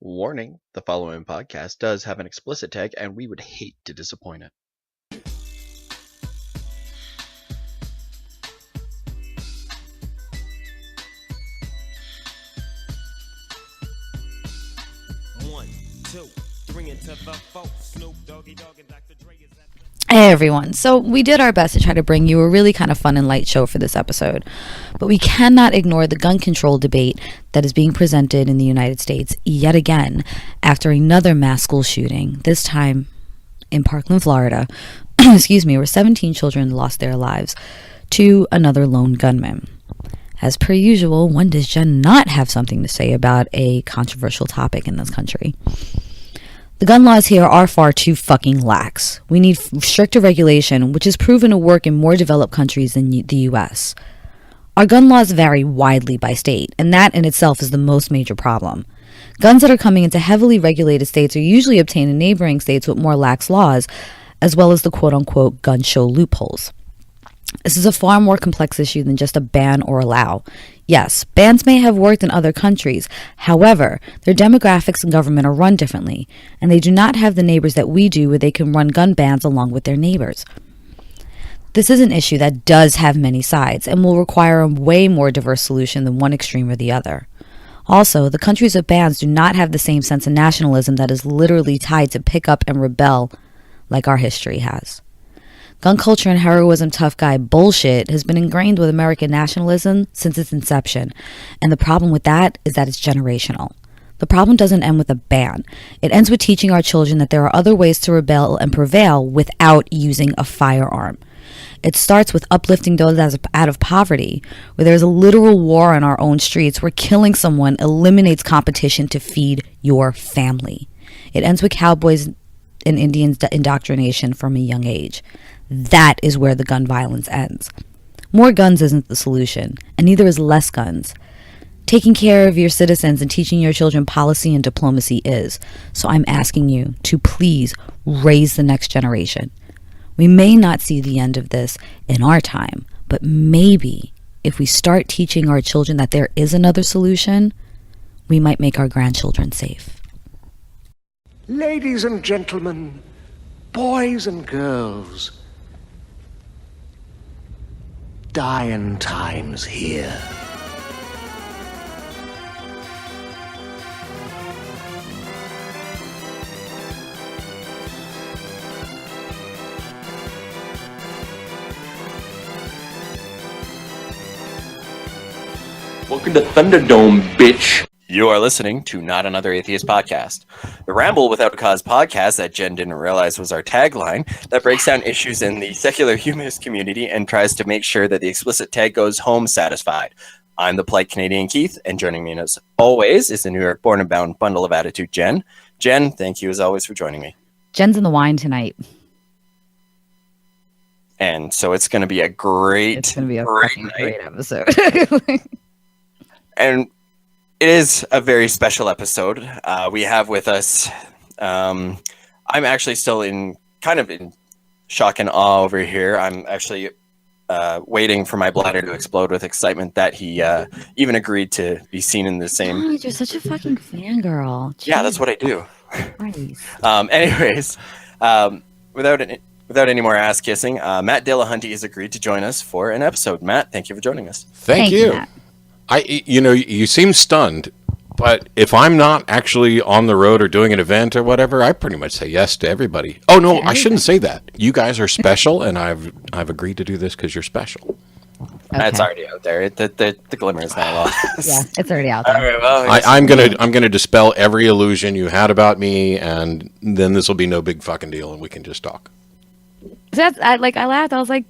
Warning, the following podcast does have an explicit tag, and we would hate to disappoint it. Hey everyone, so we did our best to try to bring you a really kind of fun and light show for this episode, but we cannot ignore the gun control debate that is being presented in the United States yet again after another mass school shooting, this time in Parkland, Florida, where 17 children lost their lives to another lone gunman. As per usual, when does Jen not have something to say about a controversial topic in this country? The gun laws here are far too fucking lax. We need stricter regulation, which is proven to work in more developed countries than the US. Our gun laws vary widely by state, and that in itself is the most major problem. Guns that are coming into heavily regulated states are usually obtained in neighboring states with more lax laws, as well as the quote-unquote gun show loopholes. This is a far more complex issue than just a ban or allow. Yes, bans may have worked in other countries. However, their demographics and government are run differently, and they do not have the neighbors that we do where they can run gun bans along with their neighbors. This is an issue that does have many sides and will require a way more diverse solution than one extreme or the other. Also, the countries with bans do not have the same sense of nationalism that is literally tied to pick up and rebel like our history has. Gun culture and heroism tough guy bullshit has been ingrained with American nationalism since its inception, and the problem with that is that it's generational. The problem doesn't end with a ban. It ends with teaching our children that there are other ways to rebel and prevail without using a firearm. It starts with uplifting those out of poverty, where there's a literal war on our own streets where killing someone eliminates competition to feed your family. It ends with cowboys and Indians indoctrination from a young age. That is where the gun violence ends. More guns isn't the solution, and neither is less guns. Taking care of your citizens and teaching your children policy and diplomacy is. So I'm asking you to please raise the next generation. We may not see the end of this in our time, but maybe if we start teaching our children that there is another solution, we might make our grandchildren safe. Ladies and gentlemen, boys and girls, dying times here. Welcome to Thunderdome, bitch! You are listening to Not Another Atheist Podcast, the Ramble Without a Cause podcast that Jen didn't realize was our tagline that breaks down issues in the secular humanist community and tries to make sure that the explicit tag goes home satisfied. I'm the polite Canadian Keith, and joining me as always is the New York born and bound bundle of attitude, Jen. Jen, thank you as always for joining me. Jen's in the wine tonight. And so it's going to be a great episode. And it is a very special episode. We have with us, I'm actually still in shock and awe over here. I'm actually waiting for my bladder to explode with excitement that he even agreed to be seen in the same. God, you're such a fucking fangirl. Jeez. Yeah, that's what I do. Nice. Anyways, without any more ass kissing, Matt Dillahunty has agreed to join us for an episode. Matt, thank you for joining us. Thank you. Matt. You seem stunned, but if I'm not actually on the road or doing an event or whatever, I pretty much say yes to everybody. Oh no, I shouldn't say that. You guys are special, and I've agreed to do this because you're special. Okay. That's already out there. The glimmer is not lost. Yeah, it's already out there. All right, well, I'm gonna dispel every illusion you had about me, and then this will be no big fucking deal, and we can just talk. So I laughed. I was like,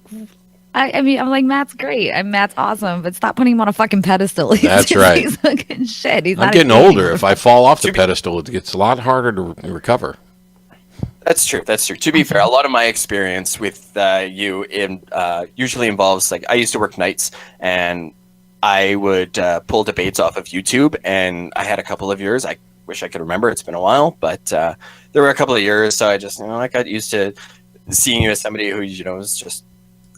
I'm like, Matt's great. Matt's awesome, but stop putting him on a fucking pedestal. That's right. He's fucking shit. I'm getting older. If I fall off the pedestal, it gets a lot harder to recover. That's true. To be fair, a lot of my experience with you usually involves, like, I used to work nights, and I would pull debates off of YouTube, and I had a couple of yours. I wish I could remember. It's been a while, but there were a couple of years, so I just, I got used to seeing you as somebody who, is just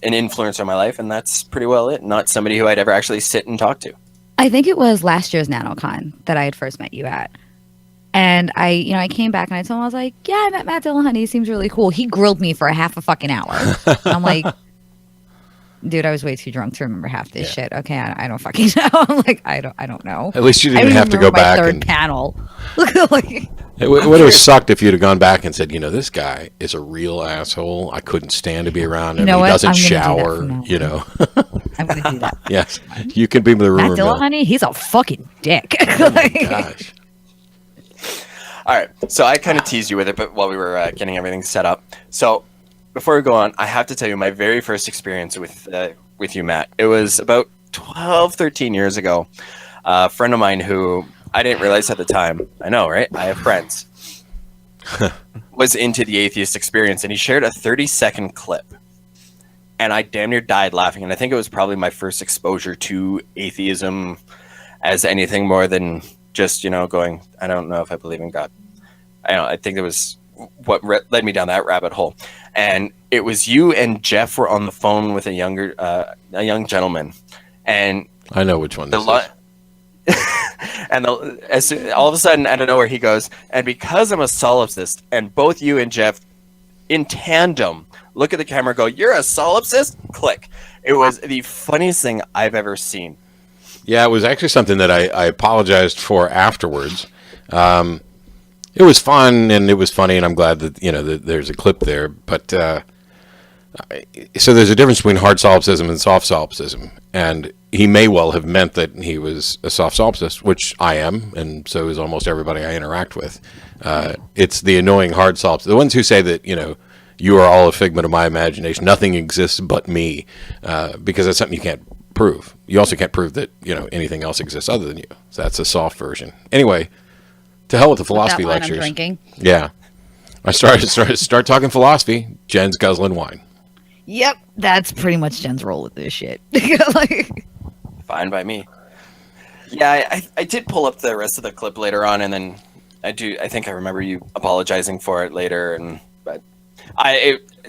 an influencer in my life, and that's pretty well it. Not somebody who I'd ever actually sit and talk to. I think it was last year's NanoCon that I had first met you at. And I came back and I told him, I was like, yeah, I met Matt Dillahunty. He seems really cool. He grilled me for a half a fucking hour. And I'm like, dude, I was way too drunk to remember half this shit. Okay, I don't fucking know. I'm like, I don't know. At least you I didn't don't have to remember go my back third and panel. Like, it would have sucked if you'd have gone back and said, this guy is a real asshole. I couldn't stand to be around him. You know He what? doesn't I'm gonna do that shower, from now you know. I'm gonna do that. Yes, you can be the rumor Matt mill. Dillahunty, he's a fucking dick. Oh my gosh. All right, so I kind of teased you with it, but while we were getting everything set up. So before we go on, I have to tell you my very first experience with you, Matt. It was about 12, 13 years ago. A friend of mine who I didn't realize at the time, I know, right? I have friends, was into the Atheist Experience, and he shared a 30-second clip. And I damn near died laughing. And I think it was probably my first exposure to atheism as anything more than just, going, I don't know if I believe in God. I think it was what led me down that rabbit hole. And it was you and Jeff were on the phone with a young gentleman. And I know which one this is. And all of a sudden, out of nowhere, he goes, and because I'm a solipsist, and both you and Jeff in tandem look at the camera and go, you're a solipsist? Click. It was the funniest thing I've ever seen. Yeah, it was actually something that I apologized for afterwards. It was fun and it was funny, and I'm glad that that there's a clip there. But so there's a difference between hard solipsism and soft solipsism, and he may well have meant that he was a soft solipsist, which I am, and so is almost everybody I interact with. It's the annoying hard solipsists, the ones who say that you are all a figment of my imagination, nothing exists but me, because that's something you can't prove. You also can't prove that anything else exists other than you. So that's a soft version. Anyway, to hell with the philosophy lectures. I'm drinking. Yeah, I start talking philosophy. Jen's guzzling wine. Yep, that's pretty much Jen's role with this shit. Fine by me. Yeah, I did pull up the rest of the clip later on, and then I think I remember you apologizing for it later, but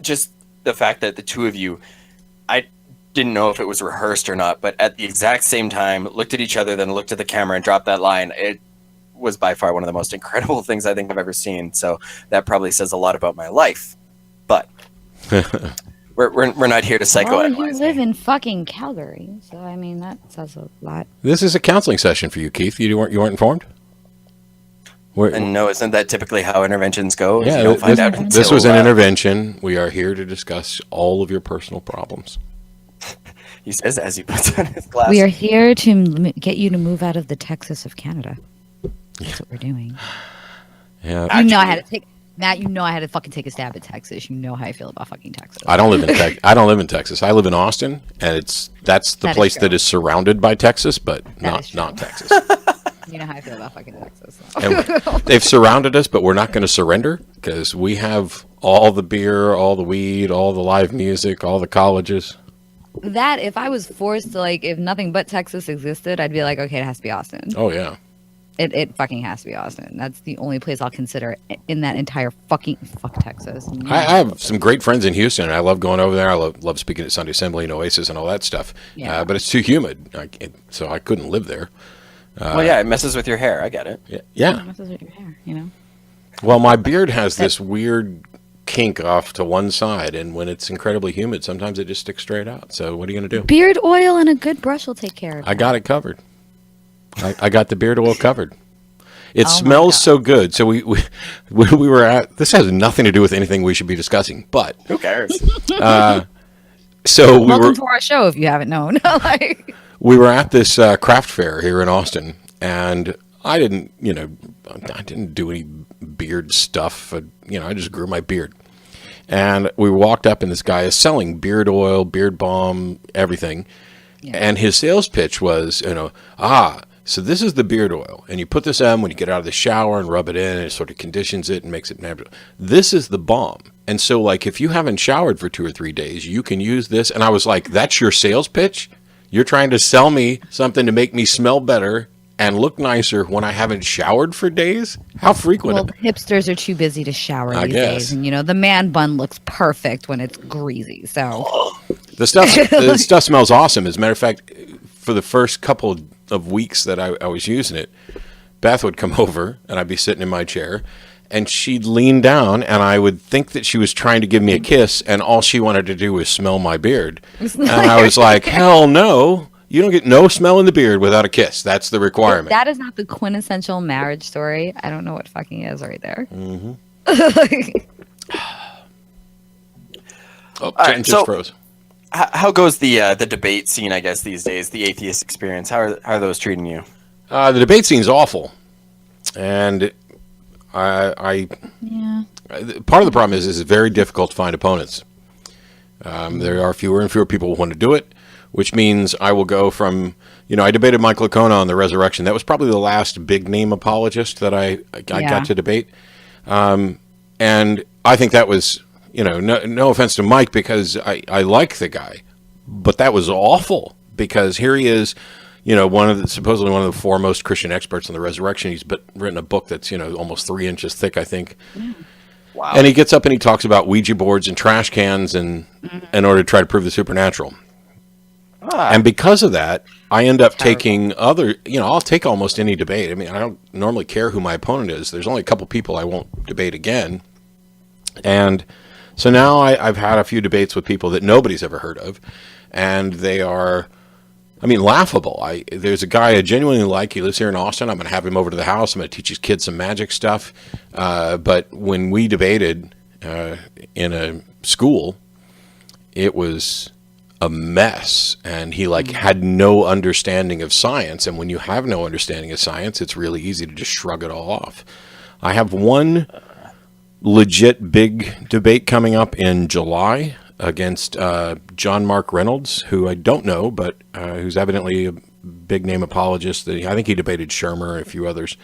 just the fact that the two of you, I didn't know if it was rehearsed or not, but at the exact same time, looked at each other, then looked at the camera and dropped that line. It was by far one of the most incredible things I think I've ever seen. So that probably says a lot about my life. But we're not here to psychoanalyze. Well, you live in fucking Calgary, so I mean that says a lot. This is a counseling session for you, Keith. You weren't informed? And no, isn't that typically how interventions go? Yeah, you don't find out until, this was an intervention. We are here to discuss all of your personal problems. He says as he puts on his glasses. We are here to get you to move out of the Texas of Canada. That's what we're doing. Yeah, Matt. You know I had to fucking take a stab at Texas. You know how I feel about fucking Texas. I don't live in I don't live in Texas. I live in Austin, and that's the place that is surrounded by Texas, but not Texas. You know how I feel about fucking Texas. And they've surrounded us, but we're not going to surrender because we have all the beer, all the weed, all the live music, all the colleges. That if I was forced to if nothing but Texas existed, I'd be like, okay, it has to be Austin. Oh yeah. It fucking has to be Austin. That's the only place I'll consider in that entire fuck Texas. I have some great friends in Houston, and I love going over there. I love speaking at Sunday Assembly and Oasis and all that stuff. Yeah. But it's too humid, so I couldn't live there. Well, yeah, it messes with your hair. I get it. Yeah. It messes with your hair, Well, my beard has this weird kink off to one side, and when it's incredibly humid, sometimes it just sticks straight out. So what are you going to do? Beard oil and a good brush will take care of it. I got it covered. I got the beard oil covered. It smells so good. So we were at, this has nothing to do with anything we should be discussing, but who cares? So welcome to our show if you haven't known. We were at this craft fair here in Austin, and I didn't do any beard stuff. I just grew my beard. And we walked up, and this guy is selling beard oil, beard balm, everything. Yeah. And his sales pitch was, so this is the beard oil, and you put this on when you get out of the shower and rub it in, and it sort of conditions it and makes it natural. This is the balm. And so, if you haven't showered for 2 or 3 days, you can use this. And I was like, that's your sales pitch? You're trying to sell me something to make me smell better and look nicer when I haven't showered for days? How frequent? Well, hipsters are too busy to shower these days. And, the man bun looks perfect when it's greasy. So the stuff smells awesome. As a matter of fact, for the first couple of weeks that I was using it, Beth would come over, and I'd be sitting in my chair, and she'd lean down, and I would think that she was trying to give me a kiss, and all she wanted to do was smell my beard. And I was like, hell no. You don't get no smell in the beard without a kiss. That's the requirement. That is not the quintessential marriage story. I don't know what fucking is right there. Mm-hmm. Right, just so froze. How goes the debate scene, I guess, these days, the Atheist Experience? How are those treating you? The debate scene's awful. And I part of the problem is it's very difficult to find opponents. There are fewer and fewer people who want to do it, which means I will go from, I debated Michael Licona on the resurrection. That was probably the last big name apologist that I got to debate. And I think that was, no offense to Mike, because I like the guy, but that was awful, because here he is, supposedly one of the foremost Christian experts on the resurrection. He's written a book that's, almost 3 inches thick, I think. Wow. And he gets up and he talks about Ouija boards and trash cans in order to try to prove the supernatural. And because of that, I end up taking I'll take almost any debate. I mean, I don't normally care who my opponent is. There's only a couple people I won't debate again. And so now I've had a few debates with people that nobody's ever heard of, and they are, laughable. There's a guy I genuinely like. He lives here in Austin. I'm going to have him over to the house. I'm going to teach his kids some magic stuff. But when we debated in a school, it was a mess, and he had no understanding of science. And when you have no understanding of science, it's really easy to just shrug it all off. I have one legit big debate coming up in July against John Mark Reynolds, who I don't know, but who's evidently a big name apologist. I think he debated Shermer and a few others.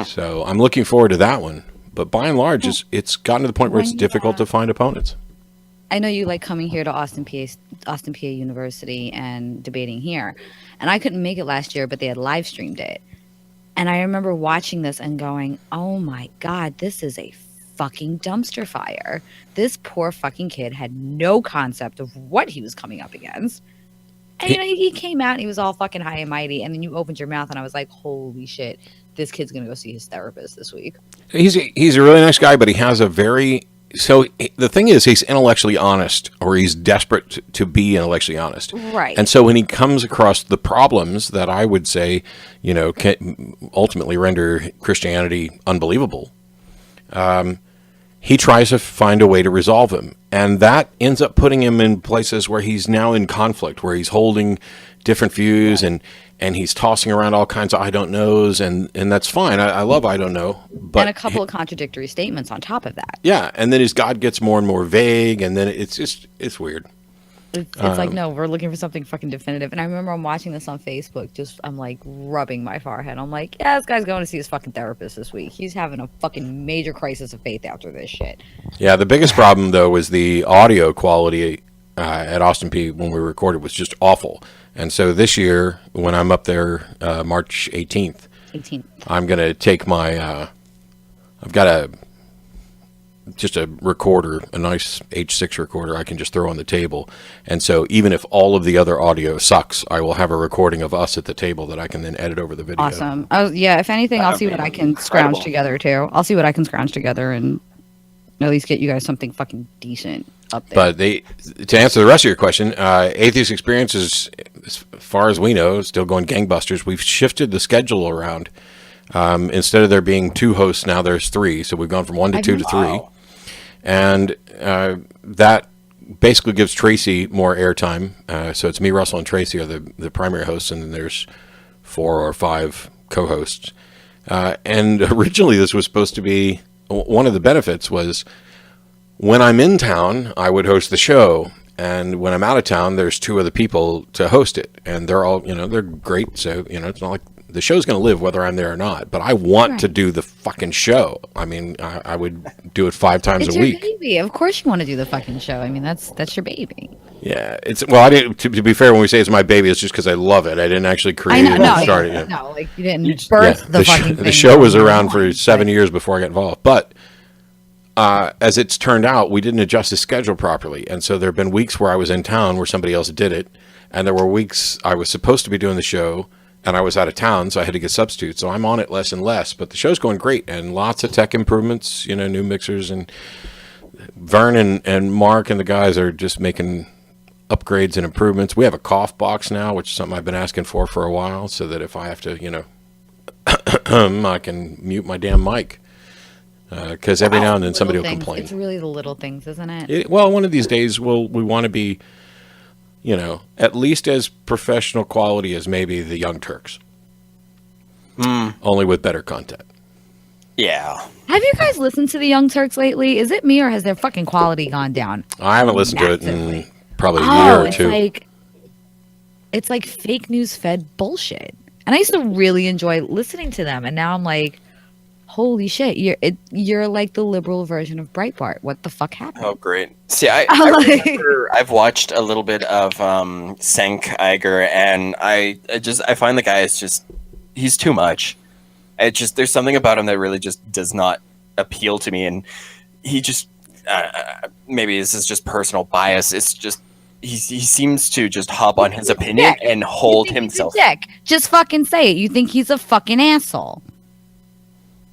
So I'm looking forward to that one. But by and large, it's gotten to the point where it's difficult to find opponents. I know you like coming here to Austin, PA University and debating here. And I couldn't make it last year, but they had live streamed it. And I remember watching this and going, oh my God, this is a fucking dumpster fire. This poor fucking kid had no concept of what he was coming up against. And he came out and he was all fucking high and mighty. And then you opened your mouth and I was like, holy shit, this kid's going to go see his therapist this week. He's a really nice guy, but he has so the thing is, he's intellectually honest, or he's desperate to be intellectually honest. Right. And so when he comes across the problems that I would say, can ultimately render Christianity unbelievable, he tries to find a way to resolve them. And that ends up putting him in places where he's now in conflict, where he's holding different views and he's tossing around all kinds of I don't knows, and that's fine. I love I don't know. But and a couple of contradictory statements on top of that. Yeah, and then his God gets more and more vague, and then it's weird. It's like, no, we're looking for something fucking definitive. And I remember I'm watching this on Facebook, I'm like rubbing my forehead. I'm like, yeah, this guy's going to see his fucking therapist this week. He's having a fucking major crisis of faith after this shit. Yeah, the biggest problem, though, was the audio quality at Austin P when we recorded was just awful. And so this year, when I'm up there March 18th, I'm going to take my, I've got just a recorder, a nice H6 recorder I can just throw on the table. And so even if all of the other audio sucks, I will have a recording of us at the table that I can then edit over the video. Awesome. Yeah, if anything, I'll see what I can scrounge together, too. I'll see what I can scrounge together and at least get you guys something fucking decent up there. But to answer the rest of your question, Atheist Experience is, as far as we know, still going gangbusters. We've shifted the schedule around. Instead of there being 2 hosts, now there's 3. So we've gone from 1 to 2 to 3. And that basically gives Tracy more airtime. So it's me, Russell, and Tracy are the primary hosts, and then there's 4 or 5 co-hosts. And originally this was supposed to be, one of the benefits was when I'm in town, I would host the show. And when I'm out of town, there's 2 other people to host it. And they're all, they're great. So, it's not like the show's going to live whether I'm there or not. But I want to do the fucking show. I mean, I would do it 5 times a week. It's your baby. Of course you want to do the fucking show. I mean, that's your baby. Yeah. I didn't, to be fair, when we say it's my baby, it's just because I love it. I didn't actually create it and start it. No, like you didn't birth the fucking thing. The show was around for 7 years before I got involved. But as it's turned out, we didn't adjust the schedule properly. And so there have been weeks where I was in town where somebody else did it. And there were weeks I was supposed to be doing the show and I was out of town, so I had to get substitutes. So I'm on it less and less, but the show's going great, and lots of tech improvements, new mixers, and Vern and Mark and the guys are just making upgrades and improvements. We have a cough box now, which is something I've been asking for a while, so that if I have to, I can mute my damn mic. Because every now and then somebody will complain. It's really the little things, isn't it? Well, one of these days we want to be, at least as professional quality as maybe the Young Turks. Only with better content. Yeah. Have you guys listened to the Young Turks lately? Is it me or has their fucking quality gone down? I haven't listened to it in probably a year or two. It's like fake news fed bullshit. And I used to really enjoy listening to them, and now I'm like, holy shit, you're like the liberal version of Breitbart. What the fuck happened? Oh, great. See, I remember I've watched a little bit of Cenk Uygur, and I find the guy is just, he's too much. There's something about him that really just does not appeal to me, and he just, maybe this is just personal bias, it's just, he seems to just hop on his opinion and hold himself. He's a dick. Just fucking say it. You think he's a fucking asshole.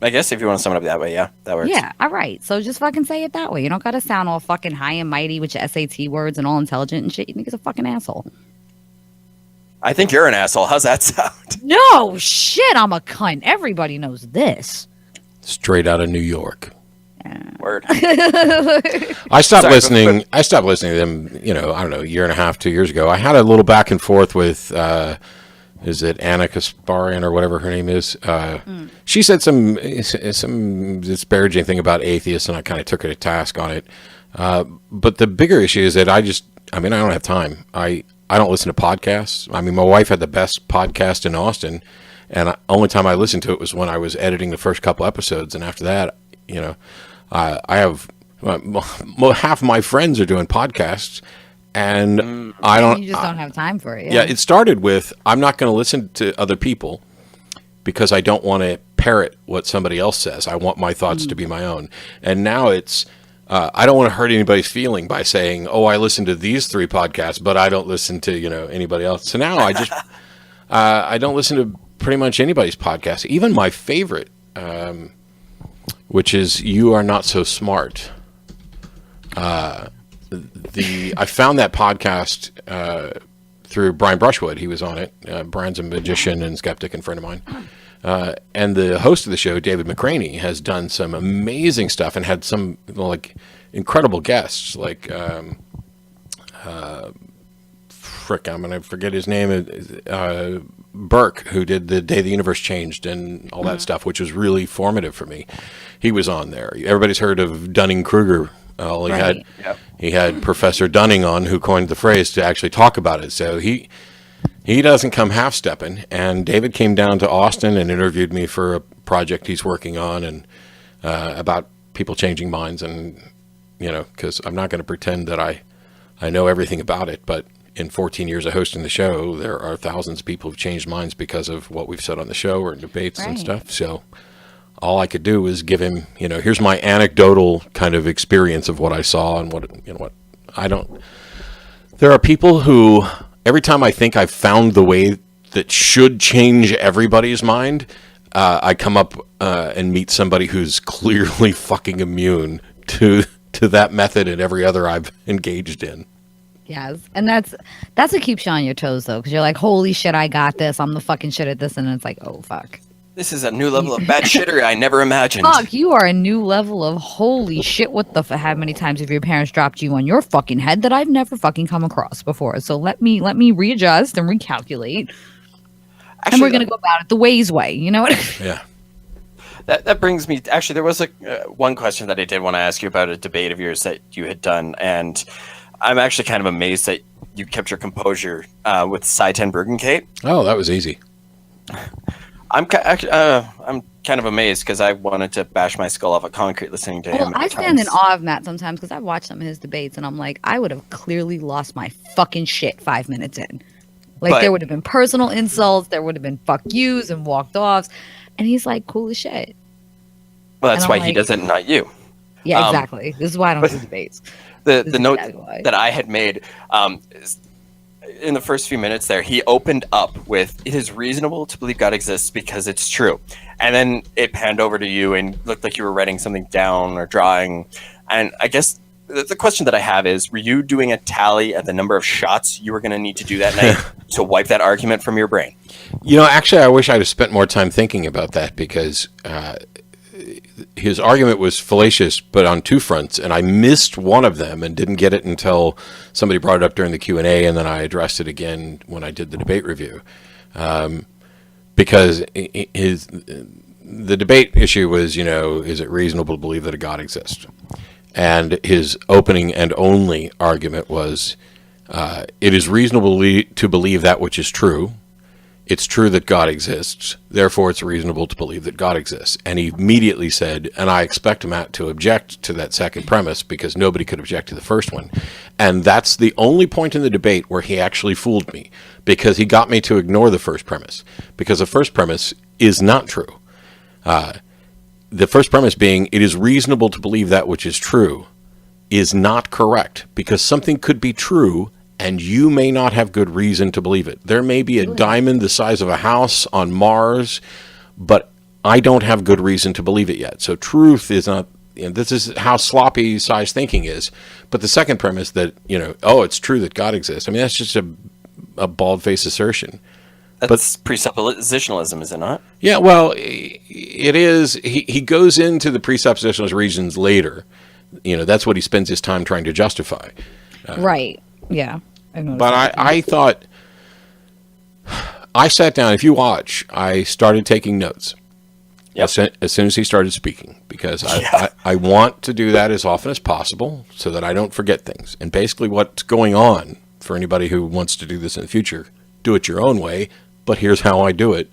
I guess if you want to sum it up that way, yeah, that works. Yeah, all right. So just fucking say it that way. You don't got to sound all fucking high and mighty with your SAT words and all intelligent and shit. You think he's a fucking asshole. I think you're an asshole. How's that sound? No, shit, I'm a cunt. Everybody knows this. Straight out of New York. Word. I stopped listening. I stopped listening to them, I don't know, a year and a half, 2 years ago. I had a little back and forth with, is it Anna Kasparian or whatever her name is? She said some disparaging thing about atheists, and I kind of took her to task on it. But the bigger issue is that I don't have time. I don't listen to podcasts. I mean, my wife had the best podcast in Austin, and the only time I listened to it was when I was editing the first couple episodes, and after that, I have half my friends are doing podcasts, and I don't. You just don't have time for it. Yeah, it started with I'm not going to listen to other people because I don't want to parrot what somebody else says. I want my thoughts to be my own, and now it's. I don't want to hurt anybody's feeling by saying, "Oh, I listen to these 3 podcasts, but I don't listen to anybody else." So now I just I don't listen to pretty much anybody's podcast, even my favorite, which is "You Are Not So Smart." I found that podcast through Brian Brushwood. He was on it. Brian's a magician and skeptic and friend of mine. And the host of the show, David McCraney, has done some amazing stuff and had some incredible guests. Like, I'm gonna forget his name. Burke, who did The Day the Universe Changed and all that stuff, which was really formative for me. He was on there. Everybody's heard of Dunning-Kruger. He had Professor Dunning on, who coined the phrase to actually talk about it. So he doesn't come half-stepping. And David came down to Austin and interviewed me for a project he's working on, and about people changing minds. And because I'm not going to pretend that I know everything about it, but in 14 years of hosting the show, there are thousands of people who've changed minds because of what we've said on the show or in debates and stuff. So all I could do was give him, here's my anecdotal kind of experience of what I saw and what I don't. There are people who, every time I think I've found the way that should change everybody's mind, I come up and meet somebody who's clearly fucking immune to that method and every other I've engaged in. Yes, and that's what keeps you on your toes, though, because you're like, holy shit, I got this. I'm the fucking shit at this, and it's like, oh, fuck. This is a new level of bad shitter I never imagined. Fuck, you are a new level of holy shit. What the how many times have your parents dropped you on your fucking head that I've never fucking come across before? So let me readjust and recalculate. Actually, and we're gonna go about it the Ways way. You know what? Yeah. That brings me. Actually, there was one question that I did want to ask you about a debate of yours that you had done, and I'm actually kind of amazed that you kept your composure with Saitan Bruggenkate. Oh, that was easy. I'm kind of amazed because I wanted to bash my skull off of concrete listening to him. I stand in awe of Matt sometimes because I've watched some of his debates and I'm like, I would have clearly lost my fucking shit 5 minutes in. There would have been personal insults, there would have been fuck yous and walked offs, and he's like, cool as shit. Well, that's why he does it, not you. Yeah, exactly. This is why I don't do debates. The note that I had made, in the first few minutes there, he opened up with, "It is reasonable to believe God exists because it's true." And then it panned over to you and looked like you were writing something down or drawing. And I guess the question that I have is, were you doing a tally at the number of shots you were going to need to do that night to wipe that argument from your brain? Actually, I wish I'd have spent more time thinking about that, because his argument was fallacious, but on two fronts, and I missed one of them and didn't get it until somebody brought it up during the Q&A, and then I addressed it again when I did the debate review. Because the debate issue was, is it reasonable to believe that a God exists? And his opening and only argument was, it is reasonable to believe that which is true. It's true that God exists, therefore it's reasonable to believe that God exists. And he immediately said, and I expect Matt to object to that second premise, because nobody could object to the first one. And that's the only point in the debate where he actually fooled me, because he got me to ignore the first premise, because the first premise is not true. The first premise being, it is reasonable to believe that which is true, is not correct, because something could be true and you may not have good reason to believe it. There may be a diamond the size of a house on Mars, but I don't have good reason to believe it yet. So truth is not, this is how sloppy science thinking is. But the second premise that, it's true that God exists, I mean, that's just a bald-faced assertion. That's presuppositionalism, is it not? Yeah, well, it is. He goes into the presuppositionalist reasons later. That's what he spends his time trying to justify. Right. Yeah. But I thought, I sat down, if you watch, I started taking notes. Yep. As soon as he started speaking, because I want to do that as often as possible so that I don't forget things. And basically what's going on, for anybody who wants to do this in the future, do it your own way, but here's how I do it.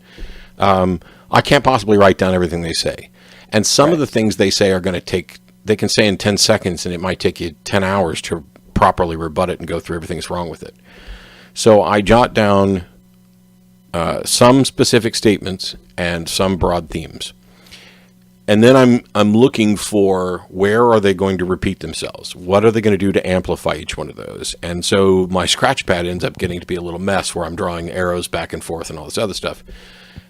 I can't possibly write down everything they say. And some of the things they say are going to take, they can say in 10 seconds, and it might take you 10 hours to properly rebut it and go through everything that's wrong with it. So I jot down some specific statements and some broad themes. And then I'm looking for, where are they going to repeat themselves? What are they going to do to amplify each one of those? And so my scratch pad ends up getting to be a little mess where I'm drawing arrows back and forth and all this other stuff.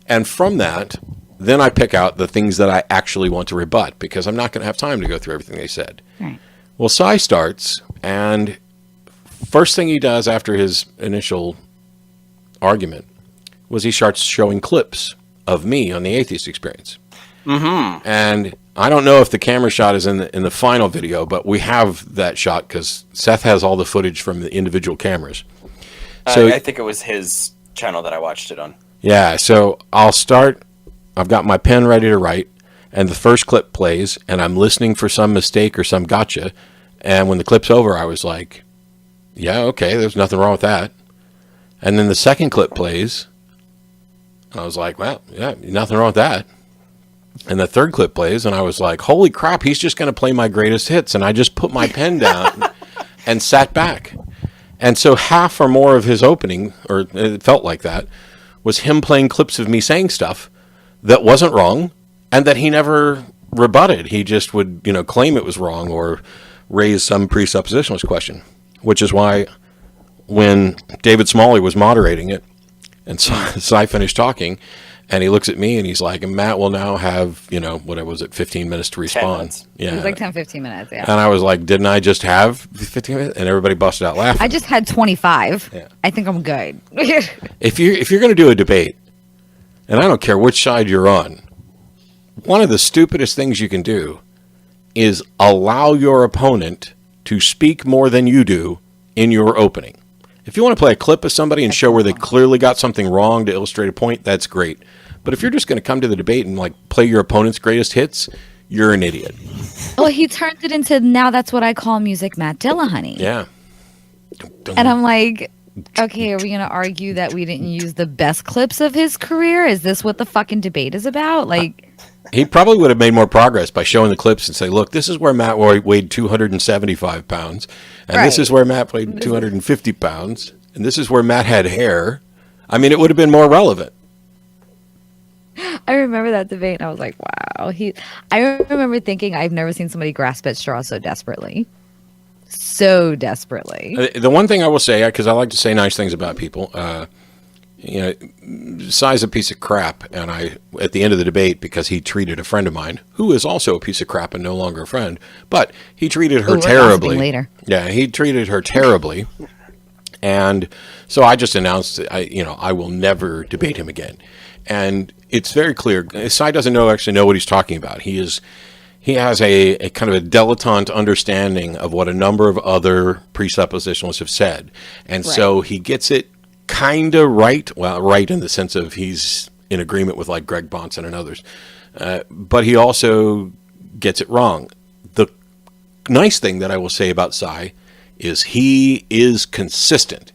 And from that, then I pick out the things that I actually want to rebut, because I'm not going to have time to go through everything they said. Right. Well, Cy starts, and first thing he does after his initial argument was he starts showing clips of me on the Atheist Experience. Mm-hmm. And I don't know if the camera shot is in the final video, but we have that shot because Seth has all the footage from the individual cameras. So I think it was his channel that I watched it on. Yeah, so I'll start. I've got my pen ready to write, and the first clip plays, and I'm listening for some mistake or some gotcha. And when the clip's over, I was like, yeah, okay, there's nothing wrong with that. And then the second clip plays, and I was like, well, yeah, nothing wrong with that. And the third clip plays, and I was like, holy crap, he's just going to play my greatest hits. And I just put my pen down and sat back. And so half or more of his opening, or it felt like that, was him playing clips of me saying stuff that wasn't wrong and that he never rebutted. He just would, claim it was wrong or raise some presuppositionalist question, which is why when David Smalley was moderating it and Cy finished talking, and he looks at me and he's like, Matt will now have, what was it, 15 minutes to respond. Yeah. It was like 10, 15 minutes, yeah. And I was like, didn't I just have 15 minutes? And everybody busted out laughing. I just had 25. Yeah. I think I'm good. If you're going to do a debate, and I don't care which side you're on, one of the stupidest things you can do is allow your opponent to speak more than you do in your opening. If you want to play a clip of somebody and show where they clearly got something wrong to illustrate a point, that's great. But if you're just going to come to the debate and play your opponent's greatest hits, you're an idiot. Well, he turned it into, now that's what I call music, Matt Dillahunty. Yeah. And I'm like, okay, are we going to argue that we didn't use the best clips of his career? Is this what the fucking debate is about? He probably would have made more progress by showing the clips and say, look, this is where Matt weighed 275 pounds, and this is where Matt weighed 250 pounds, and this is where Matt had hair. I mean, it would have been more relevant. I remember that debate, and I was like, wow. I remember thinking, I've never seen somebody grasp at straws so desperately. so desperately. The one thing I will say, because I like to say nice things about people, you know, Sai's a piece of crap, and at the end of the debate, because he treated a friend of mine who is also a piece of crap and no longer a friend, but he treated her terribly. Later. Yeah, he treated her terribly, and so I just announced, I will never debate him again, and it's very clear. Sai doesn't actually know what he's talking about. He has a kind of a dilettante understanding of what a number of other presuppositionalists have said, and so he gets it kind of right. Well, right in the sense of he's in agreement with like Greg Bonson and others, but he also gets it wrong. The nice thing that I will say about Sai is he is consistent.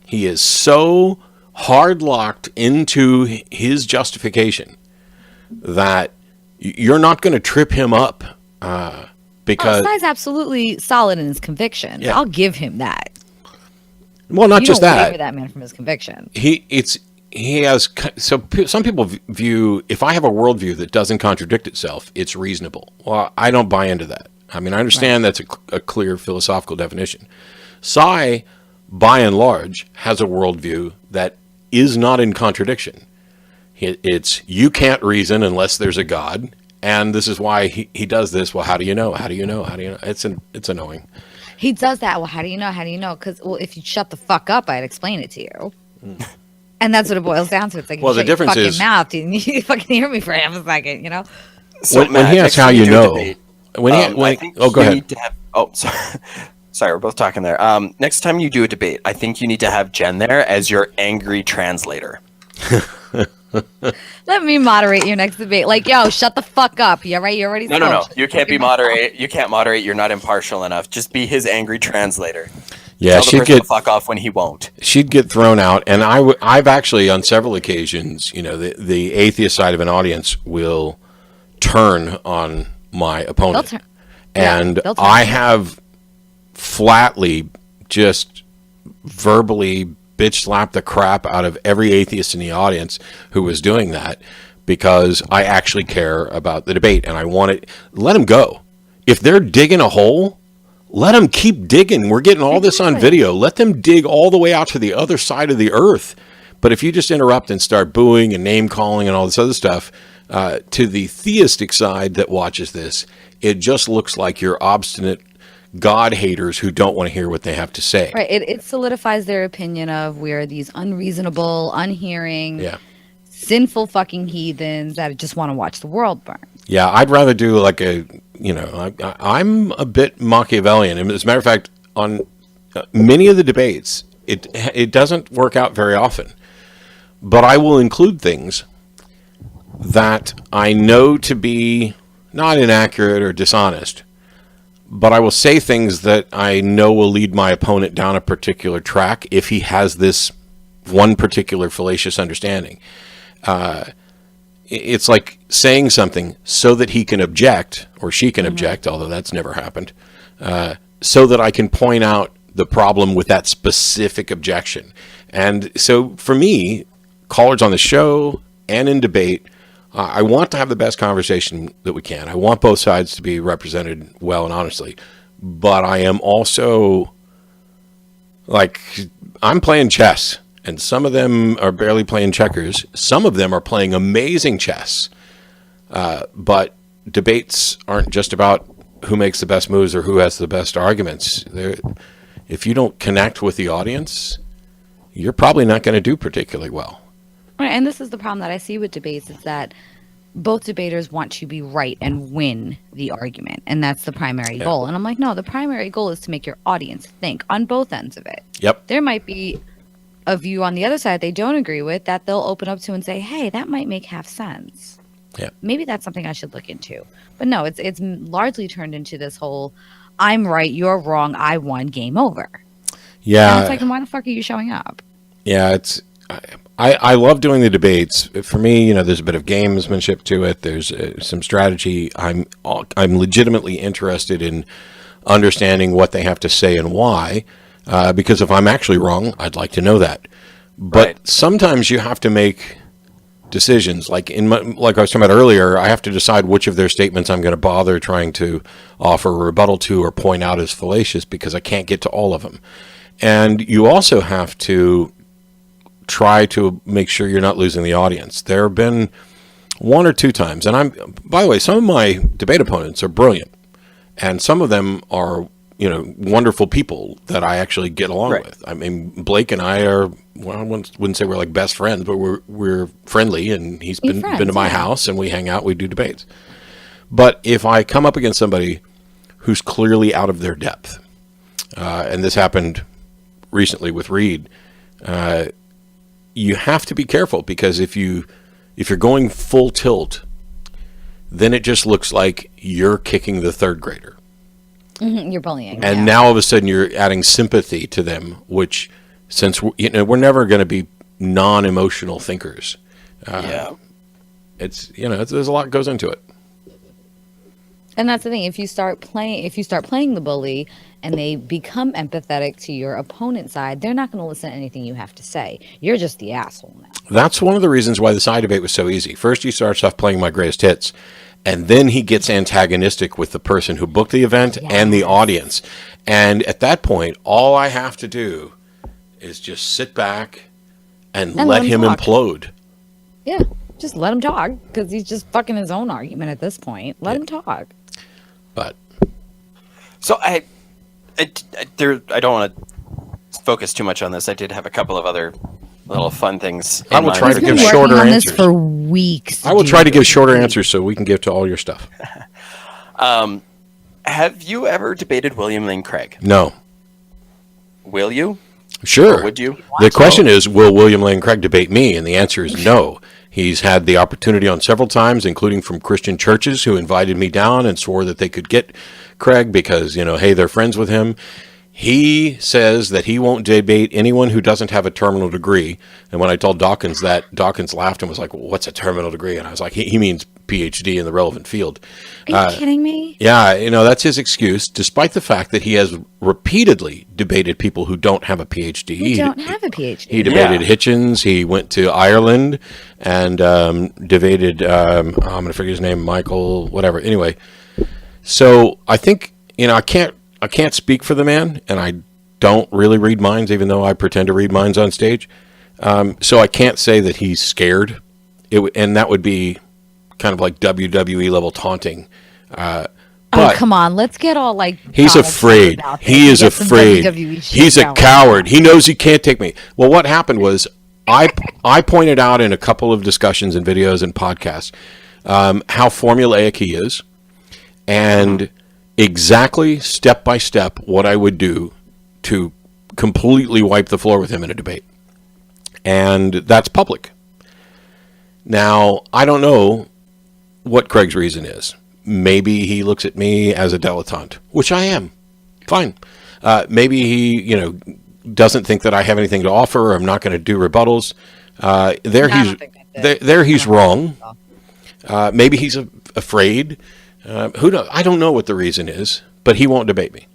He is so hard locked into his justification that you're not going to trip him up because Sai's absolutely solid in his conviction. Yeah. I'll give him that. Well, not You just don't that. waver that man from his conviction. Some people view, if I have a worldview that doesn't contradict itself, it's reasonable. Well, I don't buy into that. I mean, I understand that's a clear philosophical definition. Sai, by and large, has a worldview that is not in contradiction. It's you can't reason unless there's a God, and this is why he does this. Well, how do you know? How do you know? How do you know? It's annoying. He does that. Well, how do you know? How do you know? Because, well, if you shut the fuck up, I'd explain it to you. And that's what it boils down to. It's like, Well, the difference your fucking is mouth. You fucking hear me for half a second, you know? So when he asks how you know, I think go you ahead. need to have, sorry. Sorry, we're both talking there. Next time you do a debate, I think you need to have Jen there as your angry translator. Let me moderate your next debate. Like, yo, shut the fuck up. You right? You already No. You can't be moderate. You can't moderate. You're not impartial enough. Just be his angry translator. Yeah, Tell the person to fuck off when he won't. She'd get thrown out, and I've actually on several occasions, the atheist side of an audience will turn on my opponent, and I have flatly just verbally bitch slapped the crap out of every atheist in the audience who was doing that because I actually care about the debate and I want it. Let them go. If they're digging a hole, let them keep digging. We're getting all this on video. Let them dig all the way out to the other side of the earth. But if you just interrupt and start booing and name calling and all this other stuff, to the theistic side that watches this, it just looks like you're obstinate God haters who don't want to hear what they have to say. Right. It solidifies their opinion of we're these unreasonable, unhearing, sinful fucking heathens that just want to watch the world burn. Yeah, I'd rather do like I'm a bit Machiavellian. And as a matter of fact, on many of the debates, it doesn't work out very often. But I will include things that I know to be not inaccurate or dishonest, but I will say things that I know will lead my opponent down a particular track if he has this one particular fallacious understanding. It's like saying something so that he can object, or she can object, although that's never happened, so that I can point out the problem with that specific objection. And so for me, callers on the show and in debate, I want to have the best conversation that we can. I want both sides to be represented well and honestly. But I am also, like, I'm playing chess. And some of them are barely playing checkers. Some of them are playing amazing chess. But debates aren't just about who makes the best moves or who has the best arguments. If you don't connect with the audience, you're probably not going to do particularly well. Right, and this is the problem that I see with debates is that both debaters want to be right and win the argument, and that's the primary goal. And I'm like, no, the primary goal is to make your audience think on both ends of it. Yep. There might be a view on the other side they don't agree with that they'll open up to and say, hey, that might make half sense. Yeah. Maybe that's something I should look into. But no, it's largely turned into this whole, I'm right, you're wrong, I won, game over. Yeah. And it's like, why the fuck are you showing up? Yeah, I love doing the debates. For me, there's a bit of gamesmanship to it. There's some strategy. I'm legitimately interested in understanding what they have to say and why, because if I'm actually wrong, I'd like to know that. But sometimes you have to make decisions. Like like I was talking about earlier, I have to decide which of their statements I'm going to bother trying to offer a rebuttal to or point out as fallacious because I can't get to all of them. And you also have to try to make sure you're not losing the audience. There have been one or two times, and by the way, some of my debate opponents are brilliant, and some of them are, wonderful people that I actually get along with. I mean, Blake and I are, well, I wouldn't say we're like best friends, but we're friendly, and he's been to my house, and we hang out, we do debates. But if I come up against somebody who's clearly out of their depth, and this happened recently with Reed, you have to be careful, because if you're going full tilt, then it just looks like you're kicking the third grader. You're bullying. And now all of a sudden you're adding sympathy to them, which, since we're never going to be non-emotional thinkers. It's there's a lot goes into it. And that's the thing. If you start playing the bully and they become empathetic to your opponent's side, they're not going to listen to anything you have to say. You're just the asshole now. That's one of the reasons why the side debate was so easy. First, he starts off playing My Greatest Hits, and then he gets antagonistic with the person who booked the event and the audience. And at that point, all I have to do is just sit back and let him implode. Yeah, just let him talk, because he's just fucking his own argument at this point. Let him talk. But so I don't want to focus too much on this. I did have a couple of other little fun things. I will try to give Working shorter on answers this for weeks. I will try to give shorter answers so we can get to all your stuff. Have you ever debated William Lane Craig? No. Will you? Sure. Or would you? The question is, will William Lane Craig debate me? And the answer is no. He's had the opportunity on several times, including from Christian churches who invited me down and swore that they could get Craig because, hey, they're friends with him. He says that he won't debate anyone who doesn't have a terminal degree. And when I told Dawkins that, Dawkins laughed and was like, well, what's a terminal degree? And I was like, he means PhD in the relevant field. Are you kidding me? Yeah, that's his excuse, despite the fact that he has repeateded debated people who don't have a PhD. Who don't have a PhD. He debated Hitchens. He went to Ireland and debated, I'm going to forget his name, Michael, whatever. Anyway, so I think, I can't speak for the man, and I don't really read minds, even though I pretend to read minds on stage. So I can't say that he's scared, and that would be kind of like WWE level taunting. But come on, let's get all like. He's afraid. He is afraid. He's a coward. He knows he can't take me. Well, what happened was I pointed out in a couple of discussions and videos and podcasts how formulaic he is, and exactly step by step what I would do to completely wipe the floor with him in a debate. And that's public. Now, I don't know what Craig's reason is. Maybe he looks at me as a dilettante, which I am. Fine. Maybe he, doesn't think that I have anything to offer. Or I'm not going to do rebuttals. There he's wrong. Maybe he's afraid. Who knows? I don't know what the reason is, but he won't debate me.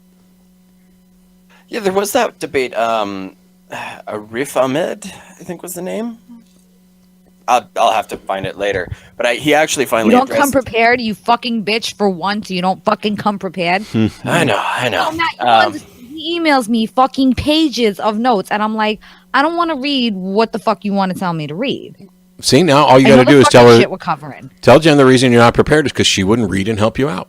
Yeah, there was that debate. Riff Ahmed, I think was the name. I'll have to find it later. But he actually finally. You don't come prepared, you fucking bitch. For once, you don't fucking come prepared. I know. Oh, Matt, he emails me fucking pages of notes, and I'm like, I don't want to read what the fuck you want to tell me to read. See, now all you got to do is tell her. Shit we're covering. Tell Jen the reason you're not prepared is because she wouldn't read and help you out.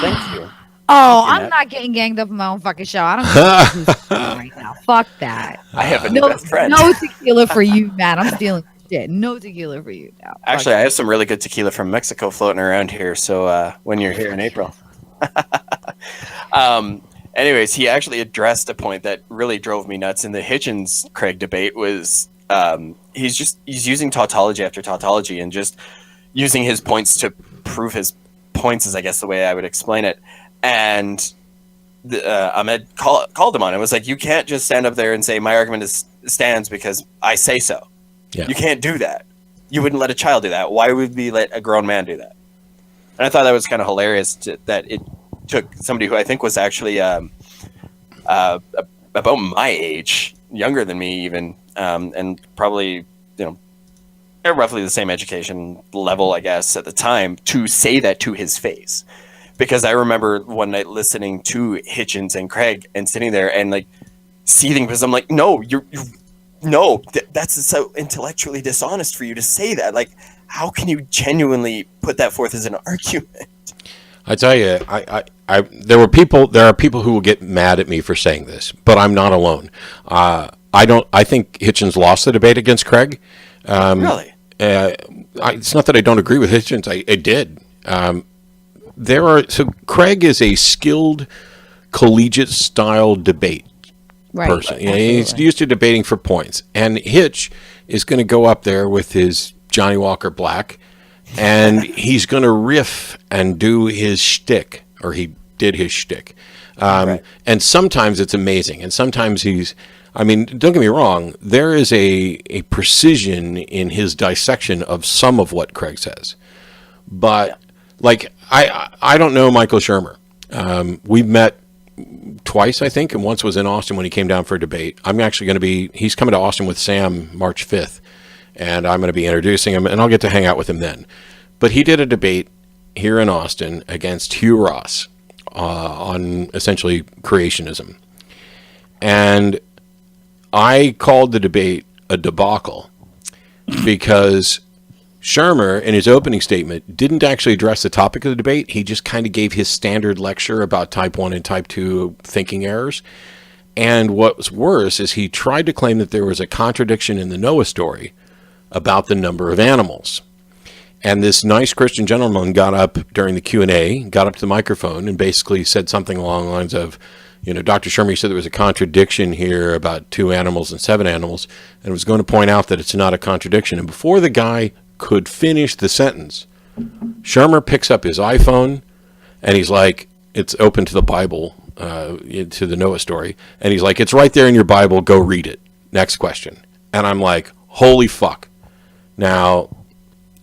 Thank you. Oh, I'm not getting ganged up on my own fucking show. I don't know right now. Fuck that. I have a new best friend. No tequila for you, Matt. I'm stealing shit. No tequila for you now. Actually, I have some really good tequila from Mexico floating around here. So when you're here in April. Anyways, he actually addressed a point that really drove me nuts in the Hitchens Craig debate was he's using tautology after tautology and just using his points to prove his points is I guess the way I would explain it. And Ahmed called him on it. It was like, you can't just stand up there and say my argument stands because I say so. Yeah. You can't do that. You wouldn't let a child do that. Why would we let a grown man do that? And I thought that was kind of hilarious that it took somebody who I think was actually about my age, younger than me even, and probably roughly the same education level, I guess, at the time, to say that to his face. Because I remember one night listening to Hitchens and Craig and sitting there and like seething because I'm like, no, that's so intellectually dishonest for you to say that. Like, how can you genuinely put that forth as an argument? I tell you, there are people who will get mad at me for saying this, but I'm not alone. I think Hitchens lost the debate against Craig. Really? It's not that I don't agree with Hitchens. I did. So Craig is a skilled collegiate style debate person. Right, he's used to debating for points, and Hitch is going to go up there with his Johnny Walker Black, and he's going to riff and do his shtick, or he did his shtick. And sometimes it's amazing, and sometimes don't get me wrong, there is a precision in his dissection of some of what Craig says. But, I don't know Michael Shermer. We've met twice, I think, and once was in Austin when he came down for a debate. He's coming to Austin with Sam March 5th, and I'm going to be introducing him, and I'll get to hang out with him then. But he did a debate here in Austin against Hugh Ross on essentially creationism. And I called the debate a debacle because Shermer, in his opening statement, didn't actually address the topic of the debate. He just kind of gave his standard lecture about type 1 and type 2 thinking errors. And what was worse is he tried to claim that there was a contradiction in the Noah story about the number of animals. And this nice Christian gentleman got up during the Q&A, got up to the microphone, and basically said something along the lines of, Dr. Shermer said there was a contradiction here about 2 animals and 7 animals, and was going to point out that it's not a contradiction. And before the guy could finish the sentence, Shermer picks up his iPhone, and he's like, it's open to the Bible, to the Noah story, and he's like, it's right there in your Bible, go read it. Next question. And I'm like, holy fuck. Now,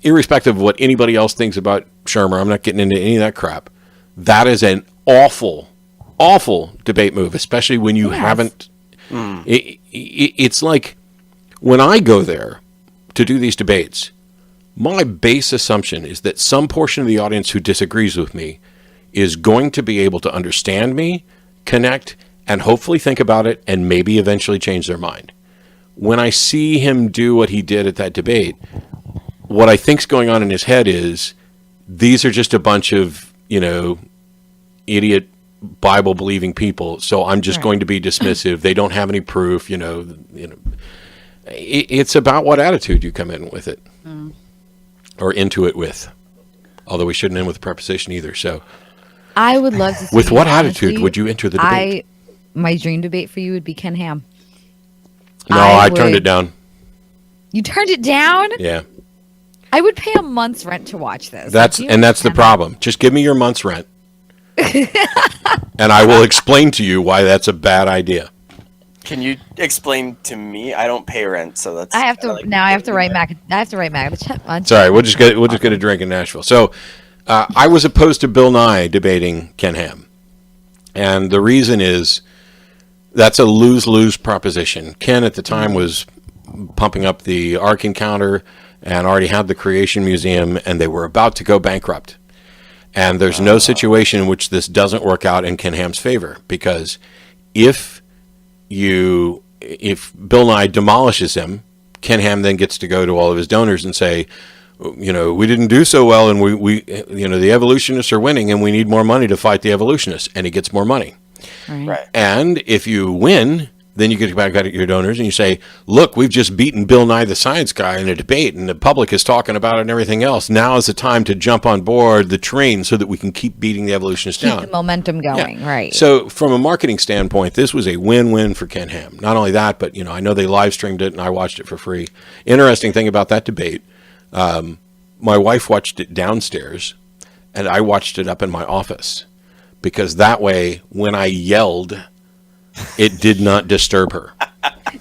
irrespective of what anybody else thinks about Shermer, I'm not getting into any of that crap. That is an awful debate move, especially when you haven't. It's like when I go there to do these debates, my base assumption is that some portion of the audience who disagrees with me is going to be able to understand me, connect, and hopefully think about it and maybe eventually change their mind. When I see him do what he did at that debate, what I think's going on in his head is these are just a bunch of, idiot Bible believing people, so I'm just going to be dismissive. They don't have any proof, It's about what attitude you come in with it. Or into it with. Although we shouldn't end with a preposition either. So I would love to see. With what attitude would you enter the debate? My dream debate for you would be Ken Ham. No, I turned it down. You turned it down? Yeah. I would pay a month's rent to watch this. That's the problem. Just give me your month's rent. And I will explain to you why that's a bad idea. Can you explain to me? I don't pay rent, so that's. I have to write Mac. I have to write Mac a check. Sorry, we'll just get a drink in Nashville. So, I was opposed to Bill Nye debating Ken Ham, and the reason is that's a lose-lose proposition. Ken at the time was pumping up the Ark Encounter and already had the Creation Museum, and they were about to go bankrupt. And there's no situation in which this doesn't work out in Ken Ham's favor, because if Bill Nye demolishes him, Ken Ham then gets to go to all of his donors and say, we didn't do so well, and we the evolutionists are winning, and we need more money to fight the evolutionists, and he gets more money. Right. And if you win, then you get back at your donors and you say, look, we've just beaten Bill Nye the Science Guy in a debate, and the public is talking about it and everything else. Now is the time to jump on board the train so that we can keep beating the evolutionists down. Keep the momentum going, right. So from a marketing standpoint, this was a win-win for Ken Ham. Not only that, but I know they live streamed it and I watched it for free. Interesting thing about that debate, my wife watched it downstairs and I watched it up in my office, because that way when I yelled, it did not disturb her.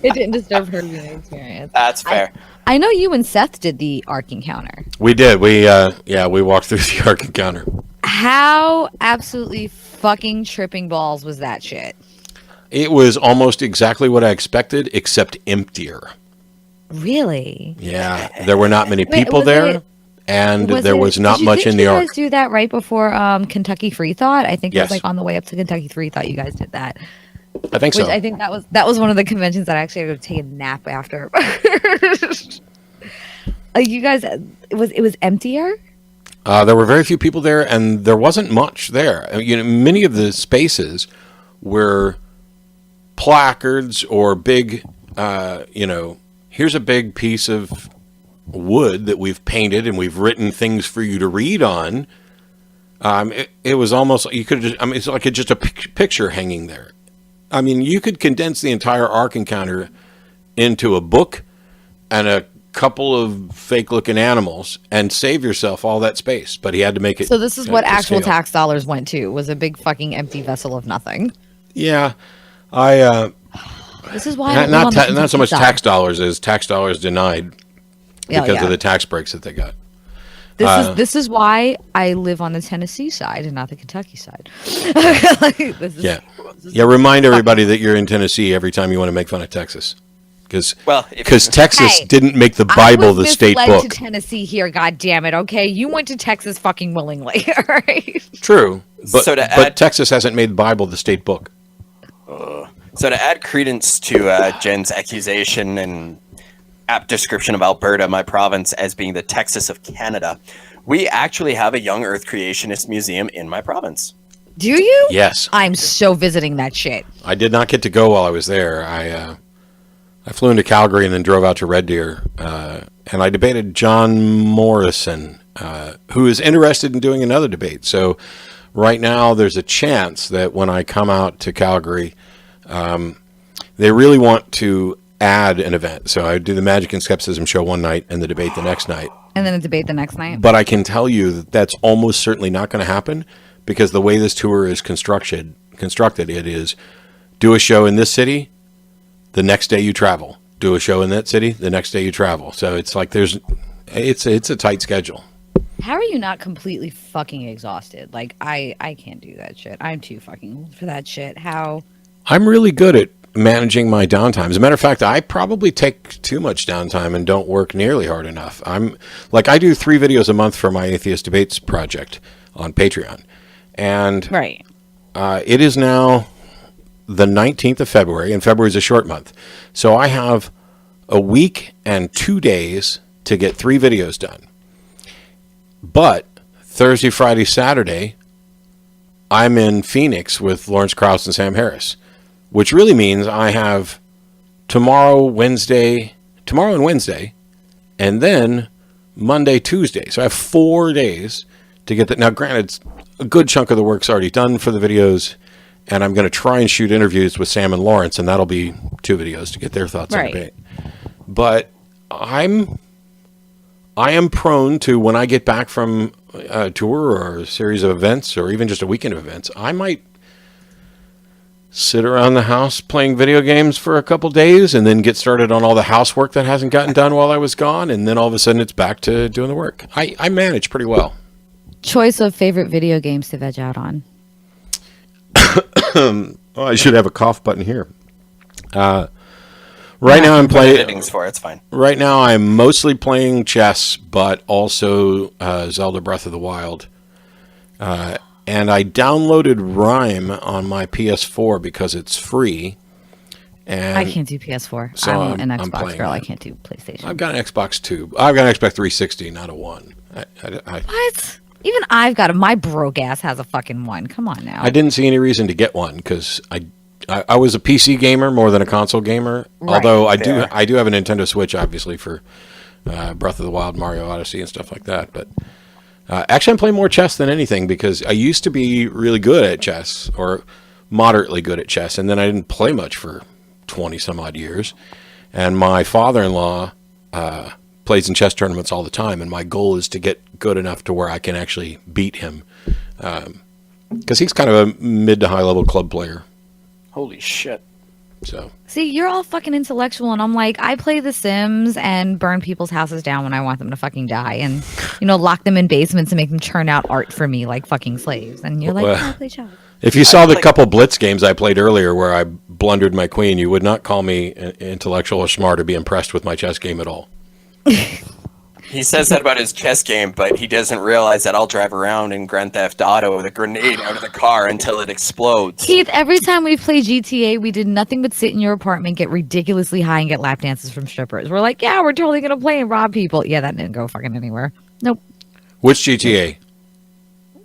It didn't disturb her viewing experience. That's fair. I know you and Seth did the Ark Encounter. We did. We walked through the Ark Encounter. How absolutely fucking tripping balls was that shit? It was almost exactly what I expected, except emptier. Really? Yeah, there were not many Wait, people was there, it- and there was not did you- much in didn't the you arc. guys do that right before Kentucky Free Thought? I think it Yes. was like on the way up to Kentucky Free Thought you guys did that. I think Which so. I think that was one of the conventions that I actually had to take a nap after. You guys, it was emptier. There were very few people there, and there wasn't much there. Many of the spaces were placards or big, here's a big piece of wood that we've painted and we've written things for you to read on. It was almost, you could just, it's like just a picture hanging there. I mean, you could condense the entire Ark Encounter into a book and a couple of fake-looking animals and save yourself all that space. But he had to make it. So this is what to actual scale. tax dollars went to, was a big fucking empty vessel of nothing. Yeah, This is why I don't not live on the not so much Kentucky side. tax dollars as tax dollars denied Yeah, because yeah. of the tax breaks that they got. This is why I live on the Tennessee side and not the Kentucky side. Yeah. Remind everybody that you're in Tennessee every time you want to make fun of Texas, because Texas Hey, didn't make the Bible the state misled book. to Tennessee here, God damn it. Okay, you went to Texas fucking willingly. All right. True, but So to but add- Texas hasn't made the Bible the state book. So to add credence to Jen's accusation and apt description of Alberta, my province, as being the Texas of Canada, we actually have a young Earth creationist museum in my province. Do you? Yes, I'm so visiting that shit. I did not get to go while I was there. I flew into Calgary and then drove out to Red Deer, and I debated John Morrison, who is interested in doing another debate. So right now there's a chance that when I come out to Calgary, they really want to add an event. So I do the Magic and Skepticism show one night and the debate the next night. And then a debate the next night. But I can tell you that that's almost certainly not going to happen, because the way this tour is constructed, it is do a show in this city, the next day you travel. Do a show in that city, the next day you travel. So it's like it's a tight schedule. How are you not completely fucking exhausted? Like, I can't do that shit. I'm too fucking old for that shit. How? I'm really good at managing my downtime. As a matter of fact, I probably take too much downtime and don't work nearly hard enough. I do 3 videos a month for my Atheist Debates project on Patreon. And Right. it is now the 19th of February, and February is a short month. So I have a week and 2 days to get 3 videos done. But Thursday, Friday, Saturday, I'm in Phoenix with Lawrence Krauss and Sam Harris, which really means I have tomorrow and Wednesday, and then Monday, Tuesday. So I have 4 days to get that. Now, granted, a good chunk of the work's already done for the videos, and I'm going to try and shoot interviews with Sam and Lawrence, and that'll be 2 videos to get their thoughts on the debate. But I am prone to, when I get back from a tour or a series of events or even just a weekend of events, I might sit around the house playing video games for a couple days and then get started on all the housework that hasn't gotten done while I was gone, and then all of a sudden it's back to doing the work. I manage pretty well. Choice of favorite video games to veg out on. Oh, I should have a cough button here. Right now I'm playing. Editing's for it's fine. Right now I'm mostly playing chess, but also Zelda Breath of the Wild. And I downloaded Rime on my PS4 because it's free. And I can't do PS4. So I'm an I'm Xbox playing girl. I that. can't do PlayStation. I've got an Xbox 2. I've got an Xbox 360, not a 1. What? Even I've got my broke ass has a fucking one. Come on now. I didn't see any reason to get one because I was a PC gamer more than a console gamer. Right, although I fair. do have a Nintendo Switch, obviously, for Breath of the Wild, Mario Odyssey, and stuff like that. But actually, I'm playing more chess than anything because I used to be really good at chess, or moderately good at chess, and then I didn't play much for 20 some odd years. And my father-in-law plays in chess tournaments all the time, and my goal is to get good enough to where I can actually beat him, because he's kind of a mid to high level club player. Holy shit. So See, you're all fucking intellectual, and I'm like, I play The Sims and burn people's houses down when I want them to fucking die, and lock them in basements and make them churn out art for me like fucking slaves. And you're like, Well, I play chess. if you saw the couple Blitz games I played earlier where I blundered my queen, you would not call me intellectual or smart or be impressed with my chess game at all. He says that about his chess game, but he doesn't realize that I'll drive around in Grand Theft Auto with a grenade out of the car until it explodes. Keith, every time we played GTA, we did nothing but sit in your apartment, get ridiculously high, and get lap dances from strippers. We're like, yeah, we're totally gonna play and rob people. Yeah, that didn't go fucking anywhere. Nope. Which GTA?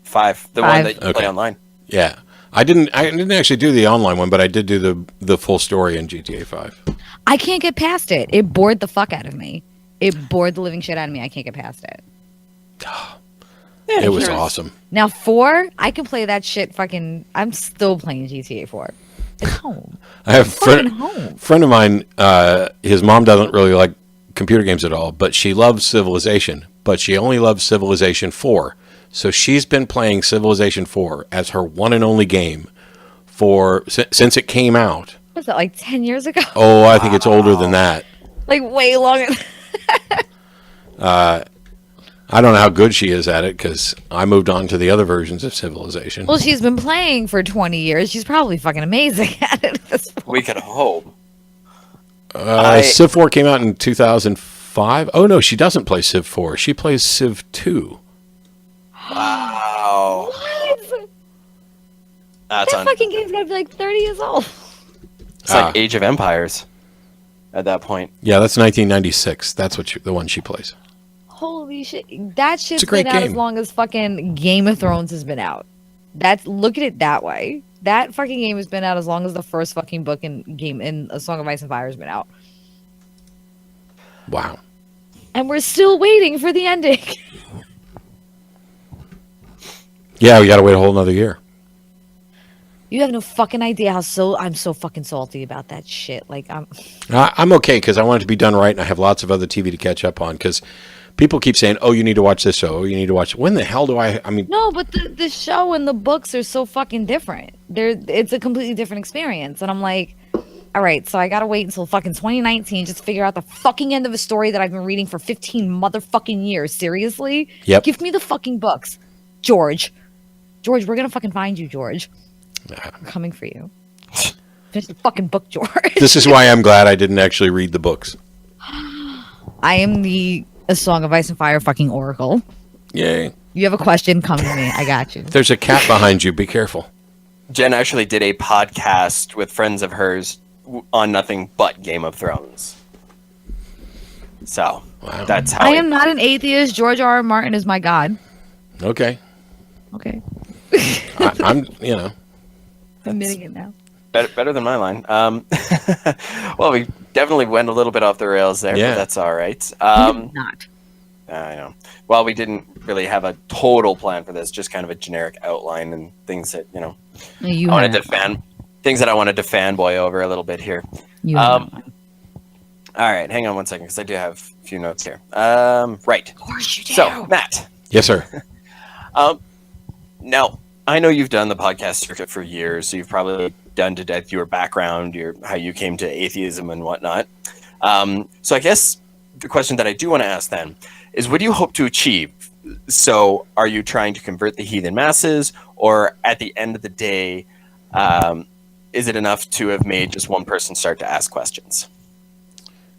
5, the one that you play online. Yeah. I didn't actually do the online one, but I did do the full story in GTA 5. I can't get past it. It bored the fuck out of me. It bored the living shit out of me. I can't get past it. It was awesome. Now 4, I can play that shit fucking... I'm still playing GTA 4. It's home. I have a friend of mine, his mom doesn't really like computer games at all, but she loves Civilization, but she only loves Civilization 4. So she's been playing Civilization 4 as her one and only game since it came out. Was that like 10 years ago? Oh, I think it's older than that. Like way longer. I don't know how good she is at it because I moved on to the other versions of Civilization. Well, she's been playing for 20 years. She's probably fucking amazing at it at this point. We could hope. Civ 4 came out in 2005. Oh, no, she doesn't play Civ 4. She plays Civ 2. Wow. What? That's That fucking game's gotta be like 30 years old. It's like Age of Empires at that point. Yeah, that's 1996. That's the one she plays. Holy shit. That shit's a great been out game. as long as fucking Game of Thrones has been out. Look at it that way. That fucking game has been out as long as the first fucking book and game in A Song of Ice and Fire has been out. Wow. And we're still waiting for the ending. Yeah, we got to wait a whole another year. You have no fucking idea I'm so fucking salty about that shit. Like, I'm okay because I want it to be done right, and I have lots of other TV to catch up on because people keep saying, oh, you need to watch this show. Oh, you need to watch. When the hell do I mean... No, but the show and the books are so fucking different. It's a completely different experience. And I'm like, all right, so I got to wait until fucking 2019 just to figure out the fucking end of a story that I've been reading for 15 motherfucking years. Seriously? Yep. Give me the fucking books. George, we're going to fucking find you, George. I'm coming for you. Finish the fucking book, George. This is why I'm glad I didn't actually read the books. I am the A Song of Ice and Fire fucking oracle. Yay. You have a question, come to me. I got you. There's a cat behind you. Be careful. Jen actually did a podcast with friends of hers on nothing but Game of Thrones. So, Wow. that's how I am not an atheist. George R. Martin is my god. Okay. Okay. I'm I'm admitting it now. better than my line. Well, we definitely went a little bit off the rails there, Yeah. but that's all right. Not. I know. Well, we didn't really have a total plan for this, just kind of a generic outline and things that, You I wanted have to things that I wanted to fanboy over a little bit here. You have one. All right, hang on one second because I do have a few notes here. Right. Of course you do. So, Matt, Yes, sir. now I know you've done the podcast circuit for years, so you've probably done to death your background, how you came to atheism and whatnot. So I guess the question that I do want to ask then is, what do you hope to achieve? So are you trying to convert the heathen masses, or at the end of the day, is it enough to have made just one person start to ask questions?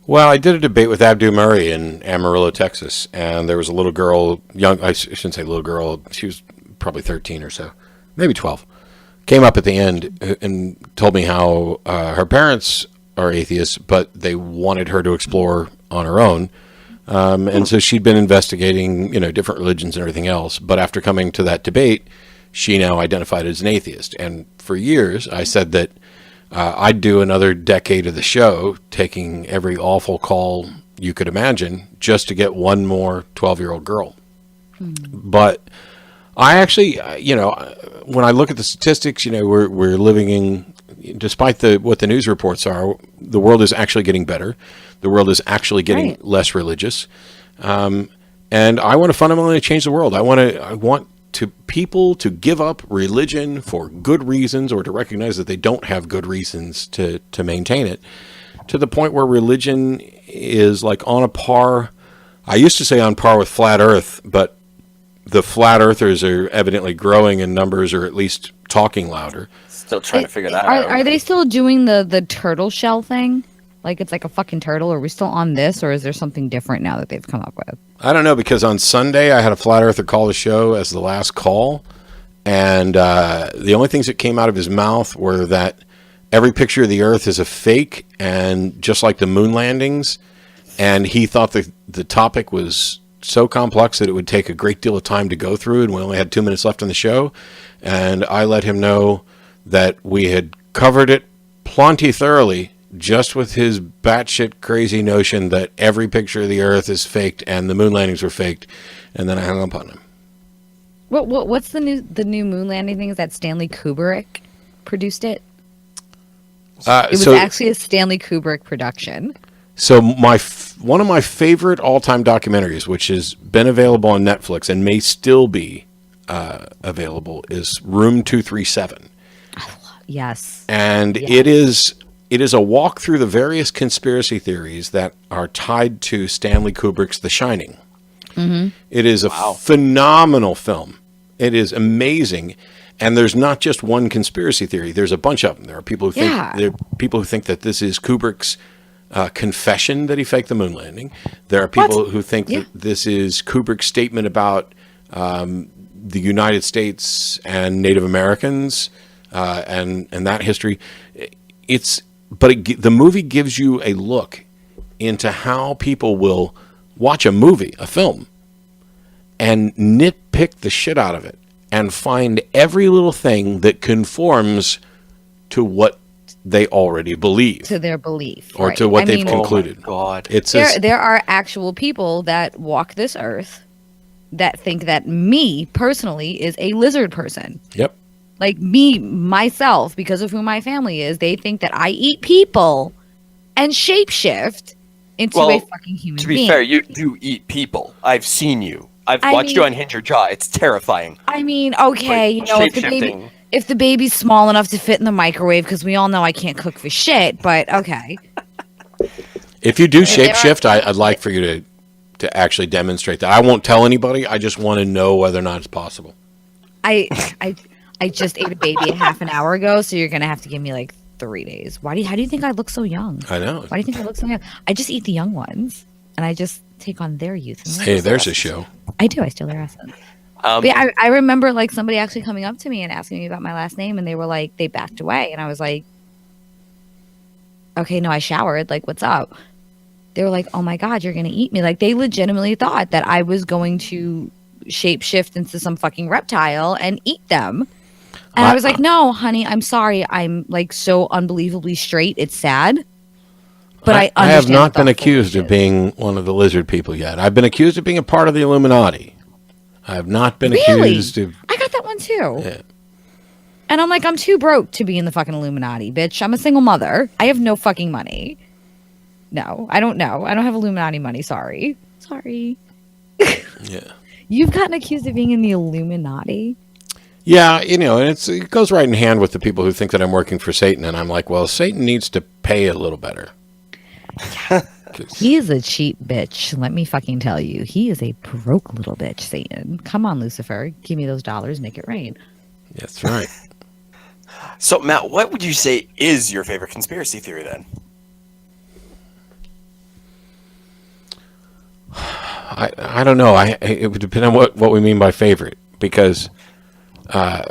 Well, I did a debate with Abdu Murray in Amarillo, Texas, and there was a little girl, I shouldn't say little girl, she was probably 13 or so, maybe 12, came up at the end and told me how her parents are atheists, but they wanted her to explore on her own. And so she'd been investigating, different religions and everything else. But after coming to that debate, she now identified as an atheist. And for years, I said that I'd do another decade of the show, taking every awful call you could imagine, just to get one more 12-year-old girl. But I actually, when I look at the statistics, we're living in, despite what the news reports are, the world is actually getting better. The world is actually getting Right. less religious. And I want to fundamentally change the world. I want to people to give up religion for good reasons, or to recognize that they don't have good reasons to maintain it, to the point where religion is like on a par. I used to say on par with flat Earth, but the flat earthers are evidently growing in numbers, or at least talking louder. Still trying to figure that out. Are they still doing the turtle shell thing? Like it's like a fucking turtle? Are we still on this, or is there something different now that they've come up with? I don't know, because on Sunday I had a flat earther call the show as the last call, and the only things that came out of his mouth were that every picture of the Earth is a fake, and just like the moon landings, and he thought that the topic was so complex that it would take a great deal of time to go through, and we only had 2 minutes left on the show. And I let him know that we had covered it plenty thoroughly, just with his batshit crazy notion that every picture of the Earth is faked and the moon landings were faked. And then I hung up on him. What's the new moon landing thing? Is that Stanley Kubrick produced it? It was actually a Stanley Kubrick production. So one of my favorite all-time documentaries, which has been available on Netflix and may still be available, is Room 237. Yes. And yes. It is a walk through the various conspiracy theories that are tied to Stanley Kubrick's The Shining. Mm-hmm. It is a phenomenal film. It is amazing. And there's not just one conspiracy theory. There's a bunch of them. There are people who think that this is Kubrick's confession that he faked the moon landing. There are people who think that this is Kubrick's statement about the United States and Native Americans and that history. The movie gives you a look into how people will watch a film, and nitpick the shit out of it and find every little thing that conforms to what they already believe, to their belief, or to what they've concluded. Oh my God. There are actual people that walk this earth that think that me personally is a lizard person. Yep. Like me, myself, because of who my family is, they think that I eat people and shapeshift into a fucking human being. To be fair, you do eat people. I've seen you. I've watched you unhinge your jaw. It's terrifying. I mean, okay, if the baby's small enough to fit in the microwave, because we all know I can't cook for shit, but okay. If you do shapeshift, I'd like for you to actually demonstrate that. I won't tell anybody. I just want to know whether or not it's possible. I just ate a baby a half an hour ago, so you're gonna have to give me like 3 days. How do you think I look so young? I know. Why do you think I look so young? I just eat the young ones, and I just take on their youth. Hey, there's a show. I do. I steal their essence. I remember like somebody actually coming up to me and asking me about my last name, and they were like, they backed away, and I was like, okay, no, I showered. Like, what's up? They were like, oh my God, you're gonna eat me. Like, they legitimately thought that I was going to shapeshift into some fucking reptile and eat them. And I was like, no, honey, I'm sorry. I'm like so unbelievably straight. It's sad. But I have not been accused of being one of the lizard people yet. I've been accused of being a part of the Illuminati. I have not been accused of... I got that one too. Yeah. And I'm like, I'm too broke to be in the fucking Illuminati, bitch. I'm a single mother. I have no fucking money. No, I don't know. I don't have Illuminati money. Sorry. Yeah. You've gotten accused of being in the Illuminati? Yeah, and it goes right in hand with the people who think that I'm working for Satan, and I'm like, well, Satan needs to pay a little better. He is a cheap bitch. Let me fucking tell you. He is a broke little bitch, Satan. Come on, Lucifer. Give me those dollars. Make it rain. That's right. So, Matt, what would you say is your favorite conspiracy theory then? I don't know. It would depend on what we mean by favorite, because I'm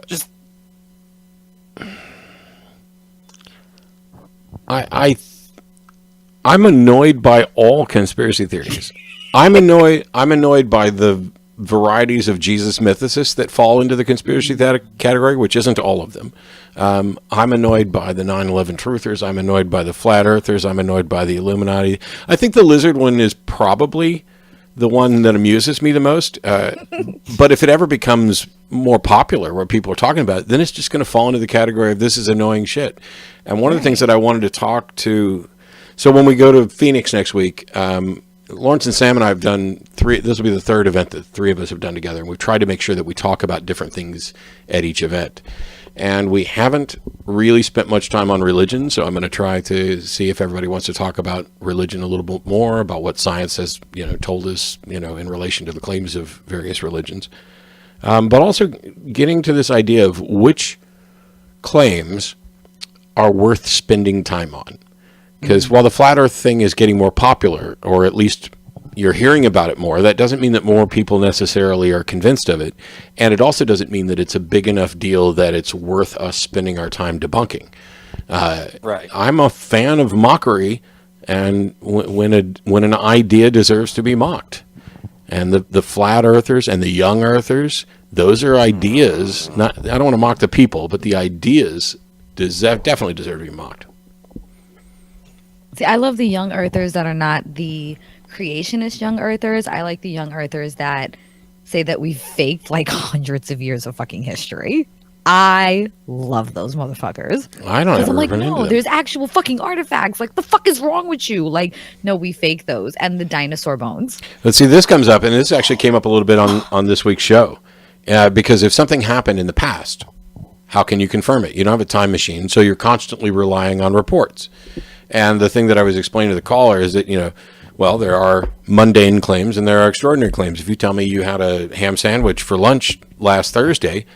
annoyed by all conspiracy theories. I'm annoyed by the varieties of Jesus mythicists that fall into the conspiracy category, which isn't all of them. I'm annoyed by the 9/11 truthers. I'm annoyed by the flat earthers. I'm annoyed by the Illuminati. I think the lizard one is probably the one that amuses me the most. But if it ever becomes more popular, where people are talking about it, then it's just going to fall into the category of this is annoying shit. And one of the things that I wanted to talk to, so when we go to Phoenix next week, Lawrence and Sam and I have done 3. This will be the 3rd event that 3 of us have done together, and we've tried to make sure that we talk about different things at each event. And we haven't really spent much time on religion, so I'm going to try to see if everybody wants to talk about religion a little bit more, about what science has, told us, in relation to the claims of various religions. But also getting to this idea of which claims are worth spending time on. Because while the flat earth thing is getting more popular, or at least you're hearing about it more, that doesn't mean that more people necessarily are convinced of it. And it also doesn't mean that it's a big enough deal that it's worth us spending our time debunking. Right. I'm a fan of mockery, and when an idea deserves to be mocked. And the flat earthers and the young earthers, those are ideas. I don't want to mock the people, but the ideas definitely deserve to be mocked. See, I love the young earthers that are not the creationist young earthers. I like the young earthers that say that we faked like hundreds of years of fucking history. I love those motherfuckers. I don't ever I'm like, run into no, them. there's actual fucking artifacts. Like, the fuck is wrong with you? Like, no, we fake those. And the dinosaur bones. Let's see, this comes up, and this actually came up a little bit on this week's show. Because if something happened in the past, how can you confirm it? You don't have a time machine, so you're constantly relying on reports. And the thing that I was explaining to the caller is that, well, there are mundane claims and there are extraordinary claims. If you tell me you had a ham sandwich for lunch last Thursday,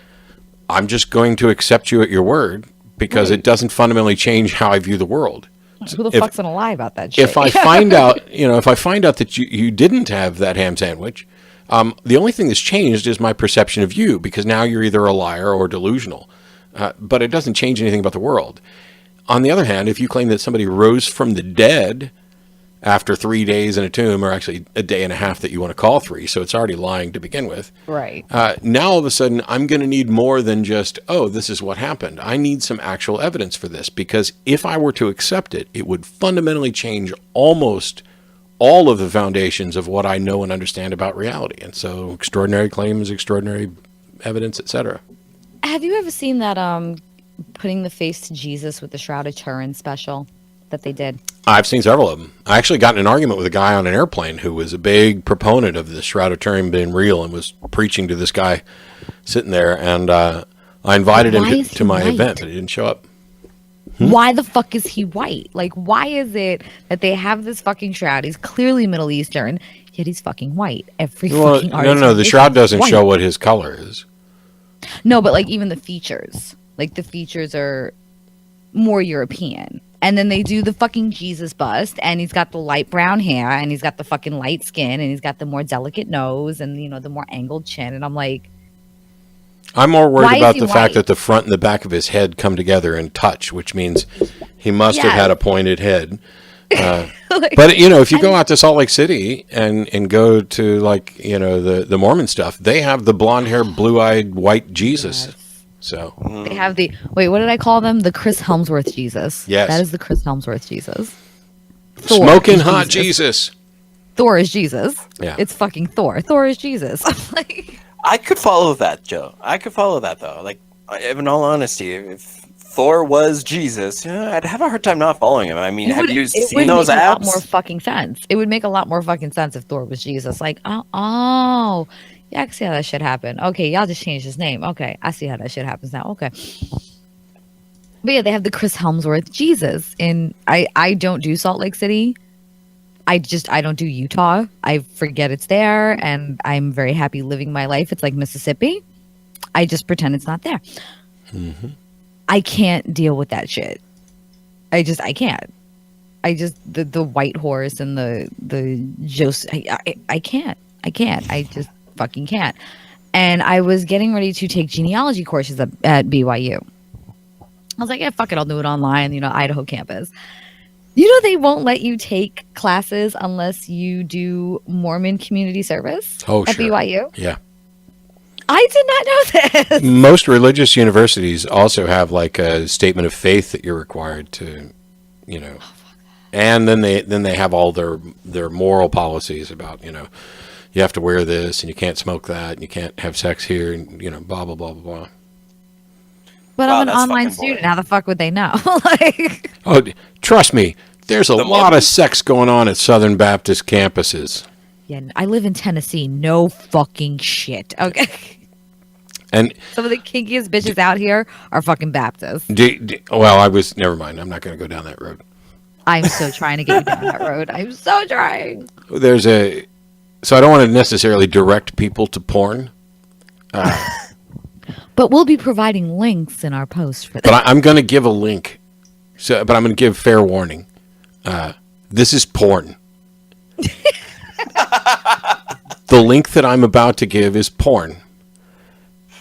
I'm just going to accept you at your word because it doesn't fundamentally change how I view the world. Who the fuck's gonna lie about that shit? If I find out, that you didn't have that ham sandwich, the only thing that's changed is my perception of you, because now you're either a liar or delusional. But it doesn't change anything about the world. On the other hand, if you claim that somebody rose from the dead after 3 days in a tomb, or actually a day and a half that you want to call 3, so it's already lying to begin with. Right. Now all of a sudden, I'm going to need more than just, oh, this is what happened. I need some actual evidence for this, because if I were to accept it, it would fundamentally change almost all of the foundations of what I know and understand about reality. And so extraordinary claims, extraordinary evidence, etc. Have you ever seen that Putting the Face to Jesus with the Shroud of Turin special that they did? I've seen several of them. I actually got in an argument with a guy on an airplane who was a big proponent of the Shroud of Turin being real and was preaching to this guy sitting there. And I invited him to my event, but he didn't show up. Why the fuck is he white? Like, why is it that they have this fucking shroud? He's clearly Middle Eastern, yet he's fucking white. Fucking artist. No. The shroud doesn't show what his color is. No, but like even the features. Like the features are more European. And then they do the fucking Jesus bust, and he's got the light brown hair, and he's got the fucking light skin, and he's got the more delicate nose, and the more angled chin. And I'm like, I'm more worried about the fact that the front and the back of his head come together and touch, which means he must have had a pointed head. But if you go out to Salt Lake City and go to the Mormon stuff, they have the blonde hair, blue-eyed, white Jesus. Yes. So they have what did I call them? The Chris Helmsworth Jesus. Yes. That is the Chris Helmsworth Jesus. Smoking hot Jesus. Thor is Jesus. Yeah. It's fucking Thor. Thor is Jesus. I'm like, I could follow that, Joe. I could follow that, though. Like, in all honesty, if Thor was Jesus, I'd have a hard time not following him. I mean, have you seen those abs? It would make a lot more fucking sense. It would make a lot more fucking sense if Thor was Jesus. Like, oh. Yeah, I can see how that shit happened. Okay, y'all just changed his name. Okay, I see how that shit happens now. Okay. But yeah, they have the Chris Helmsworth Jesus. And I don't do Salt Lake City. I don't do Utah. I forget it's there, and I'm very happy living my life. It's like Mississippi. I just pretend it's not there. Mm-hmm. I can't deal with that shit. I can't. The white horse and the Joseph. I can't. I just fucking can't. And I was getting ready to take genealogy courses at BYU. I was like, yeah, fuck it, I'll do it online, Idaho campus. They won't let you take classes unless you do Mormon community service at BYU. Yeah. I did not know this. Most religious universities also have like a statement of faith that you're required to, and then they have all their moral policies about, you have to wear this, and you can't smoke that, and you can't have sex here, and blah blah blah blah blah. But I'm an online student. How the fuck would they know? Oh, trust me, There's a lot of sex going on at Southern Baptist campuses. Yeah, I live in Tennessee. No fucking shit. Okay. And some of the kinkiest bitches out here are fucking Baptists. Never mind. I'm not going to go down that road. I'm so trying to get you down that road. I'm so trying. So I don't want to necessarily direct people to porn. But we'll be providing links in our post for that. But I'm going to give a link. But I'm going to give fair warning. This is porn. The link that I'm about to give is porn.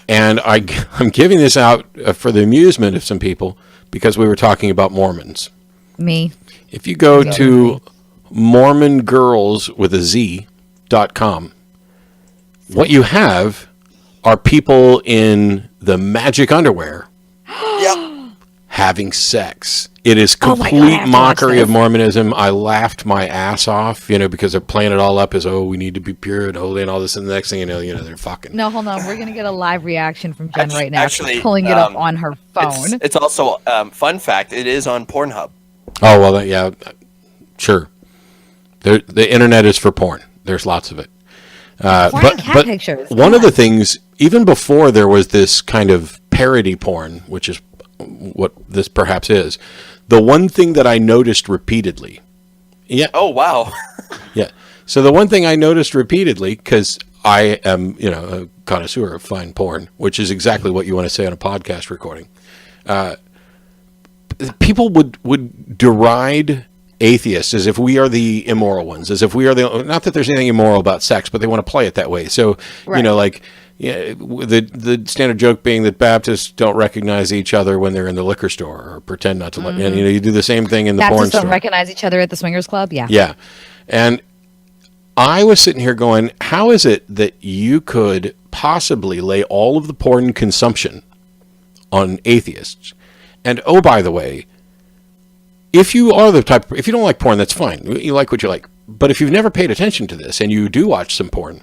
And I'm giving this out for the amusement of some people because we were talking about Mormons. Me. If you go to mormongirls.com, what you have are people in the magic underwear having sex. It is complete mockery of Mormonism. I laughed my ass off, because they're playing it all up as, we need to be pure and holy and all this, and the next thing you know, they're fucking. No, hold on. We're going to get a live reaction from Jen right now. She's pulling it up on her phone. It's also, fun fact, it is on Pornhub. Oh, well, yeah, sure. The internet is for porn. There's lots of it. But pictures. One of the things, even before there was this kind of parody porn, which is what this perhaps is, the one thing that I noticed repeatedly. Yeah. Oh, wow. Yeah. So the one thing I noticed repeatedly, because I am, a connoisseur of fine porn, which is exactly what you want to say on a podcast recording. People would deride atheists as if we are the immoral ones, as if we are not that there's anything immoral about sex, but they want to play it that way. So, right. The standard joke being that Baptists don't recognize each other when they're in the liquor store or pretend not to. Mm-hmm. And you do the same thing in the porn store. Baptists don't recognize each other at the swingers club. Yeah. Yeah. And I was sitting here going, how is it that you could possibly lay all of the porn consumption on atheists? And oh, by the way, if you are if you don't like porn, that's fine. You like what you like. But if you've never paid attention to this and you do watch some porn,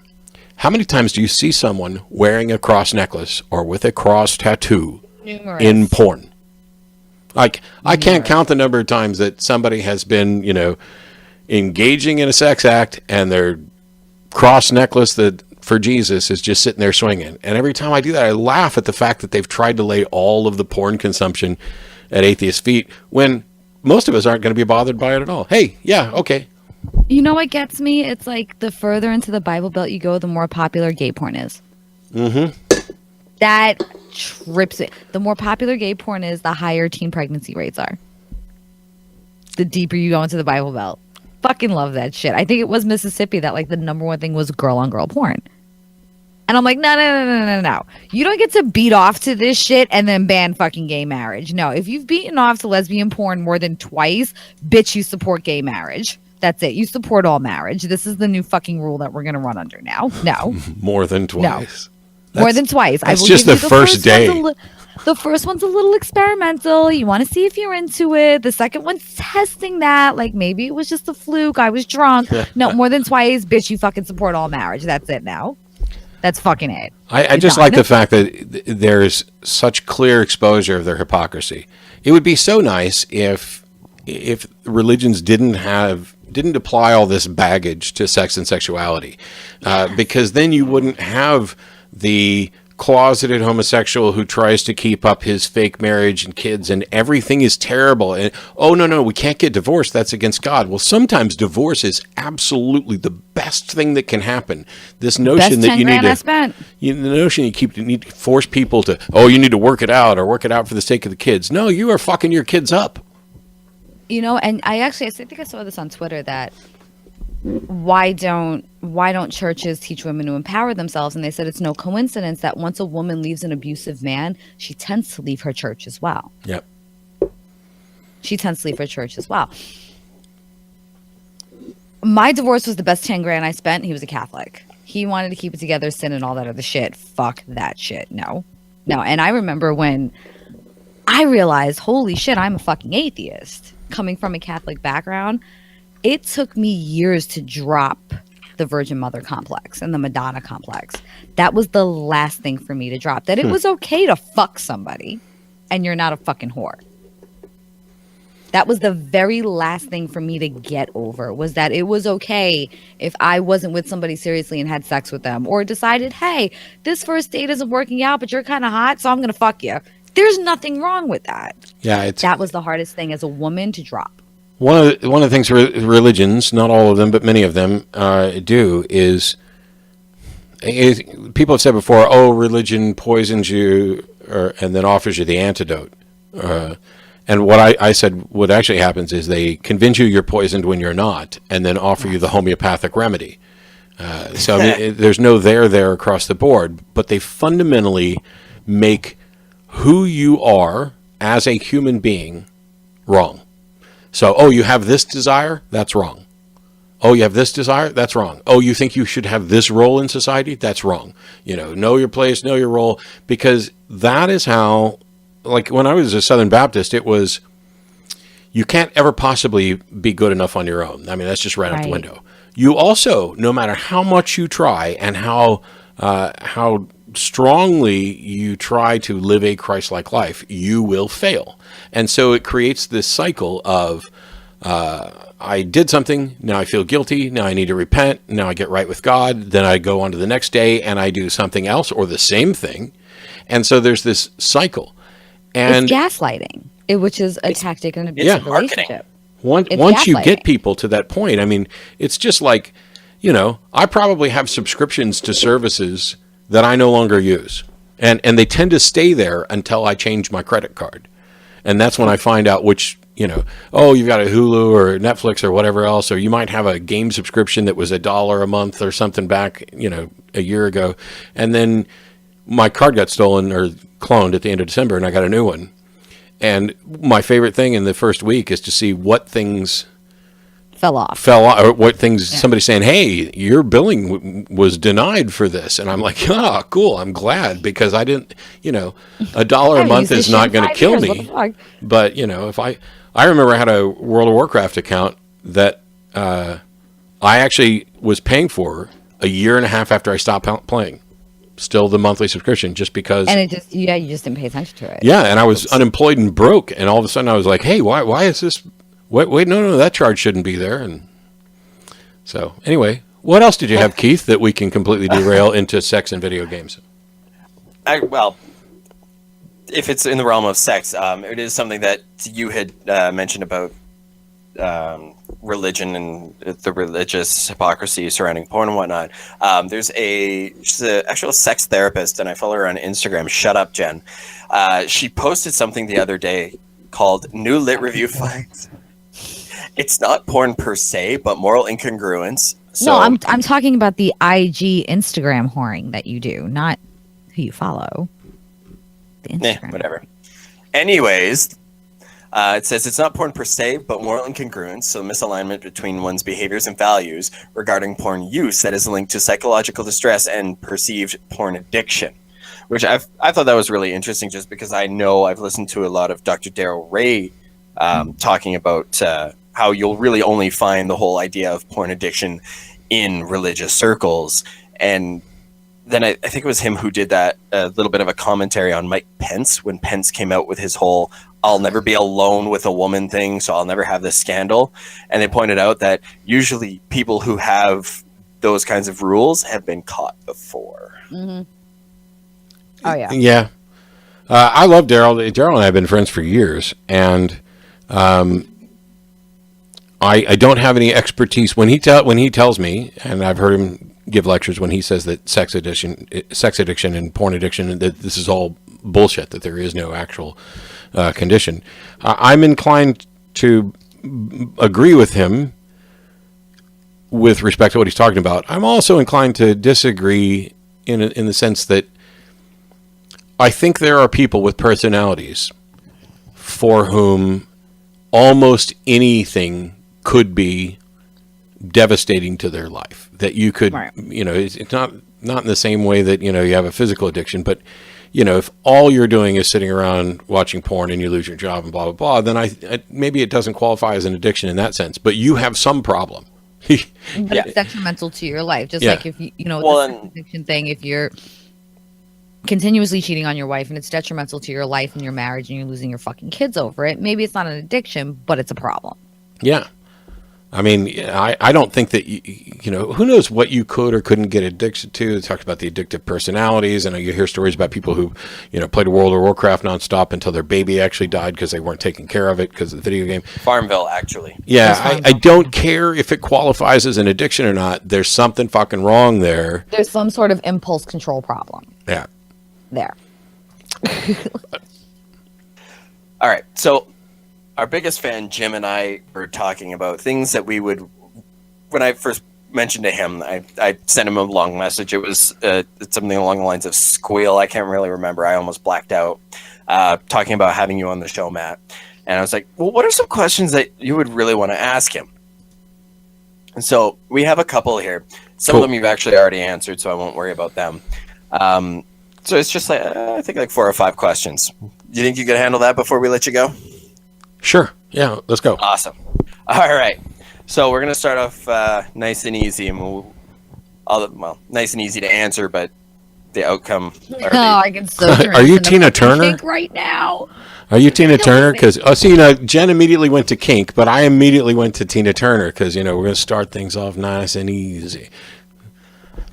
how many times do you see someone wearing a cross necklace or with a cross tattoo in porn? Like, I can't count the number of times that somebody has been, engaging in a sex act and their cross necklace for Jesus is just sitting there swinging. And every time I do that, I laugh at the fact that they've tried to lay all of the porn consumption at atheists' feet when most of us aren't going to be bothered by it at all. Hey, yeah, okay. You know what gets me? It's like the further into the Bible Belt you go, the more popular gay porn is. Mm-hmm. That trips it. The more popular gay porn is, the higher teen pregnancy rates are. The deeper you go into the Bible Belt. Fucking love that shit. I think it was Mississippi that the number one thing was girl-on-girl porn. And I'm like, no. You don't get to beat off to this shit and then ban fucking gay marriage. No, if you've beaten off to lesbian porn more than twice, bitch, you support gay marriage. That's it. You support all marriage. This is the new fucking rule that we're going to run under now. No. More than twice. No. More than twice. That's just the first day. The first one's a little experimental. You want to see if you're into it. The second one's testing that. Maybe it was just a fluke. I was drunk. No, more than twice. Bitch, you fucking support all marriage. That's it now. That's fucking it. I just like the fact that there's such clear exposure of their hypocrisy. It would be so nice if religions didn't apply all this baggage to sex and sexuality, because then you wouldn't have the closeted homosexual who tries to keep up his fake marriage and kids and everything is terrible. And no, we can't get divorced. That's against God. Well, sometimes divorce is absolutely the best thing that can happen. This notion that you need to force people to, you need to work it out for the sake of the kids. No, you are fucking your kids up. And I think I saw this on Twitter that why don't churches teach women to empower themselves? And they said it's no coincidence that once a woman leaves an abusive man, she tends to leave her church as well. Yep. She tends to leave her church as well. My divorce was the best 10 grand I spent. He was a Catholic. He wanted to keep it together, sin and all that other shit. Fuck that shit. No. And I remember when I realized, holy shit, I'm a fucking atheist. Coming from a Catholic background, it took me years to drop the Virgin Mother complex and the Madonna complex. That was the last thing for me to drop. That it was okay to fuck somebody and you're not a fucking whore. That was the very last thing for me to get over, was that it was okay if I wasn't with somebody seriously and had sex with them, or decided, hey, this first date isn't working out, but you're kind of hot, so I'm going to fuck you. There's nothing wrong with that. Yeah, that was the hardest thing as a woman to drop. One of the things religions, not all of them, but many of them do is people have said before, oh, religion poisons you and then offers you the antidote. And what I said, what actually happens is they convince you you're poisoned when you're not, and then offer you the homeopathic remedy. So I mean, there's no there across the board, but they fundamentally make who you are as a human being wrong. So, oh, you have this desire? That's wrong. Oh, you have this desire? That's wrong. Oh, you think you should have this role in society? That's wrong. Know your place, know your role, because that is how, like when I was a Southern Baptist, it was, you can't ever possibly be good enough on your own. I mean, that's just right out the window. You also, no matter how much you try and how strongly you try to live a Christ-like life, you will fail. And so it creates this cycle of, I did something, now I feel guilty, now I need to repent, now I get right with God, then I go on to the next day and I do something else or the same thing. And so there's this cycle. And it's gaslighting, which is a tactic in an abusive relationship. Once you get people to that point, I mean, it's just like, I probably have subscriptions to services that I no longer use. And they tend to stay there until I change my credit card. And that's when I find out which, oh, you've got a Hulu or Netflix or whatever else, or you might have a game subscription that was $1 a month or something back, a year ago. And then my card got stolen or cloned at the end of December and I got a new one. And my favorite thing in the first week is to see what things fell off, or what things somebody's saying, hey, your billing was denied for this. And I'm like, cool. I'm glad, because I didn't, $1 a month is not going to kill me. But, if I remember I had a World of Warcraft account that I actually was paying for a year and a half after I stopped playing. Still the monthly subscription, just because. And you just didn't pay attention to it. Yeah, and I was unemployed and broke, and all of a sudden I was like, hey, why is this? Wait, no, that charge shouldn't be there. And so, anyway, what else did you have, Keith, that we can completely derail into sex and video games? Well, if it's in the realm of sex, it is something that you had mentioned about religion and the religious hypocrisy surrounding porn and whatnot. She's an actual sex therapist, and I follow her on Instagram. Shut up, Jen. She posted something the other day called New Lit Review Finds. It's not porn per se, but moral incongruence. So, no, I'm talking about the IG Instagram whoring that you do, not who you follow. The Instagram. Whatever. Anyways, it says it's not porn per se, but moral incongruence, so misalignment between one's behaviors and values regarding porn use that is linked to psychological distress and perceived porn addiction. Which I thought that was really interesting, just because I know I've listened to a lot of Dr. Daryl Ray talking about how you'll really only find the whole idea of porn addiction in religious circles. And then I think it was him who did that little bit of a commentary on Mike Pence when Pence came out with his whole I'll never be alone with a woman thing, so I'll never have this scandal. And they pointed out that usually people who have those kinds of rules have been caught before. Mm-hmm. Oh, yeah. Yeah. I love Daryl. Daryl and I have been friends for years, and I don't have any expertise. When he tells me, and I've heard him give lectures when he says that sex addiction and porn addiction, that this is all bullshit, that there is no actual condition. I'm inclined to agree with him with respect to what he's talking about. I'm also inclined to disagree in the sense that I think there are people with personalities for whom almost anything could be devastating to their life. That you could, right. It's not in the same way that, you have a physical addiction, but, if all you're doing is sitting around watching porn and you lose your job and blah, blah, blah, then maybe it doesn't qualify as an addiction in that sense, but you have some problem. But it's detrimental to your life. Just like if the addiction thing, if you're continuously cheating on your wife and it's detrimental to your life and your marriage and you're losing your fucking kids over it, maybe it's not an addiction, but it's a problem. Yeah. I mean, I don't think that, who knows what you could or couldn't get addicted to. They talked about the addictive personalities, and you hear stories about people who, played World of Warcraft nonstop until their baby actually died because they weren't taking care of it because of the video game. Farmville, actually. Yeah, I don't care if it qualifies as an addiction or not. There's something fucking wrong there. There's some sort of impulse control problem. Yeah. There. All right, so our biggest fan, Jim, and I were talking about things that we would, when I first mentioned to him, I sent him a long message. It was something along the lines of squeal. I can't really remember. I almost blacked out. Talking about having you on the show, Matt. And I was like, well, what are some questions that you would really want to ask him? And so we have a couple here. Some of them you've actually already answered, so I won't worry about them. So it's just like, I think like 4 or 5 questions. Do you think you could handle that before we let you go? Sure. Yeah, let's go. Awesome. All right. So we're going to start off nice and easy, and nice and easy to answer, but the outcome. I can so Are you Tina Turner right now? Are you Tina Turner? Because Jen immediately went to kink, but I immediately went to Tina Turner because we're going to start things off nice and easy.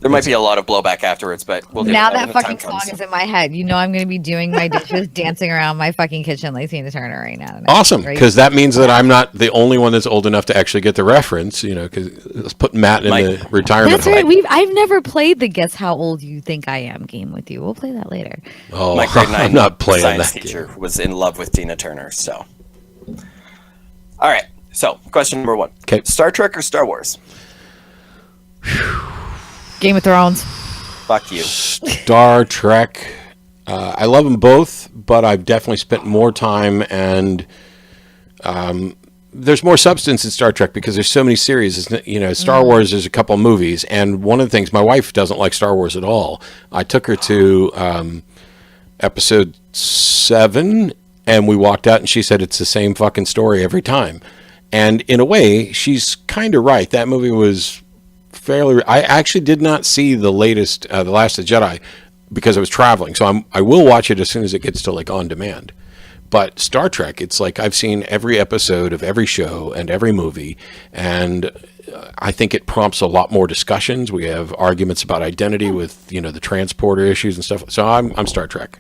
There might be a lot of blowback afterwards, but we'll do now it that fucking song is in my head. I'm going to be doing my dishes, dancing around my fucking kitchen like Tina Turner right now. Awesome, because that means that I'm not the only one that's old enough to actually get the reference. Because let's put Matt in the retirement. That's right. I've never played the Guess How Old You Think I Am game with you. We'll play that later. Oh, my grade 9 I'm not playing science that teacher game. was in love with Tina Turner. So, all right. So, question number 1: Okay. Star Trek or Star Wars? Game of Thrones. Fuck you. Star Trek. I love them both, but I've definitely spent more time and there's more substance in Star Trek because there's so many series. Star Wars, there's a couple movies, and one of the things, my wife doesn't like Star Wars at all. I took her to episode 7, and we walked out, and she said it's the same fucking story every time. And in a way, she's kind of right. That movie was fairly. I actually did not see the latest, The Last of the Jedi, because I was traveling. So I will watch it as soon as it gets to like on demand. But Star Trek, it's like I've seen every episode of every show and every movie, and I think it prompts a lot more discussions. We have arguments about identity with the transporter issues and stuff. So I'm Star Trek.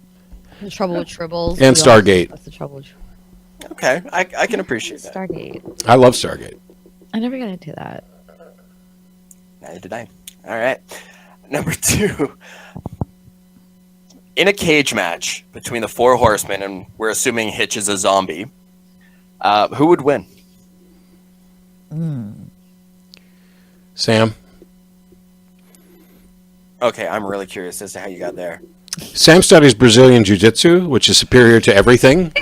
The Trouble with Tribbles. And Stargate. That's the trouble with Okay, I can appreciate that. Stargate. I love Stargate. I never got into that. Neither did I. All right. Number 2. In a cage match between the 4 horsemen, and we're assuming Hitch is a zombie, who would win? Sam? Okay, I'm really curious as to how you got there. Sam studies Brazilian Jiu-Jitsu, which is superior to everything.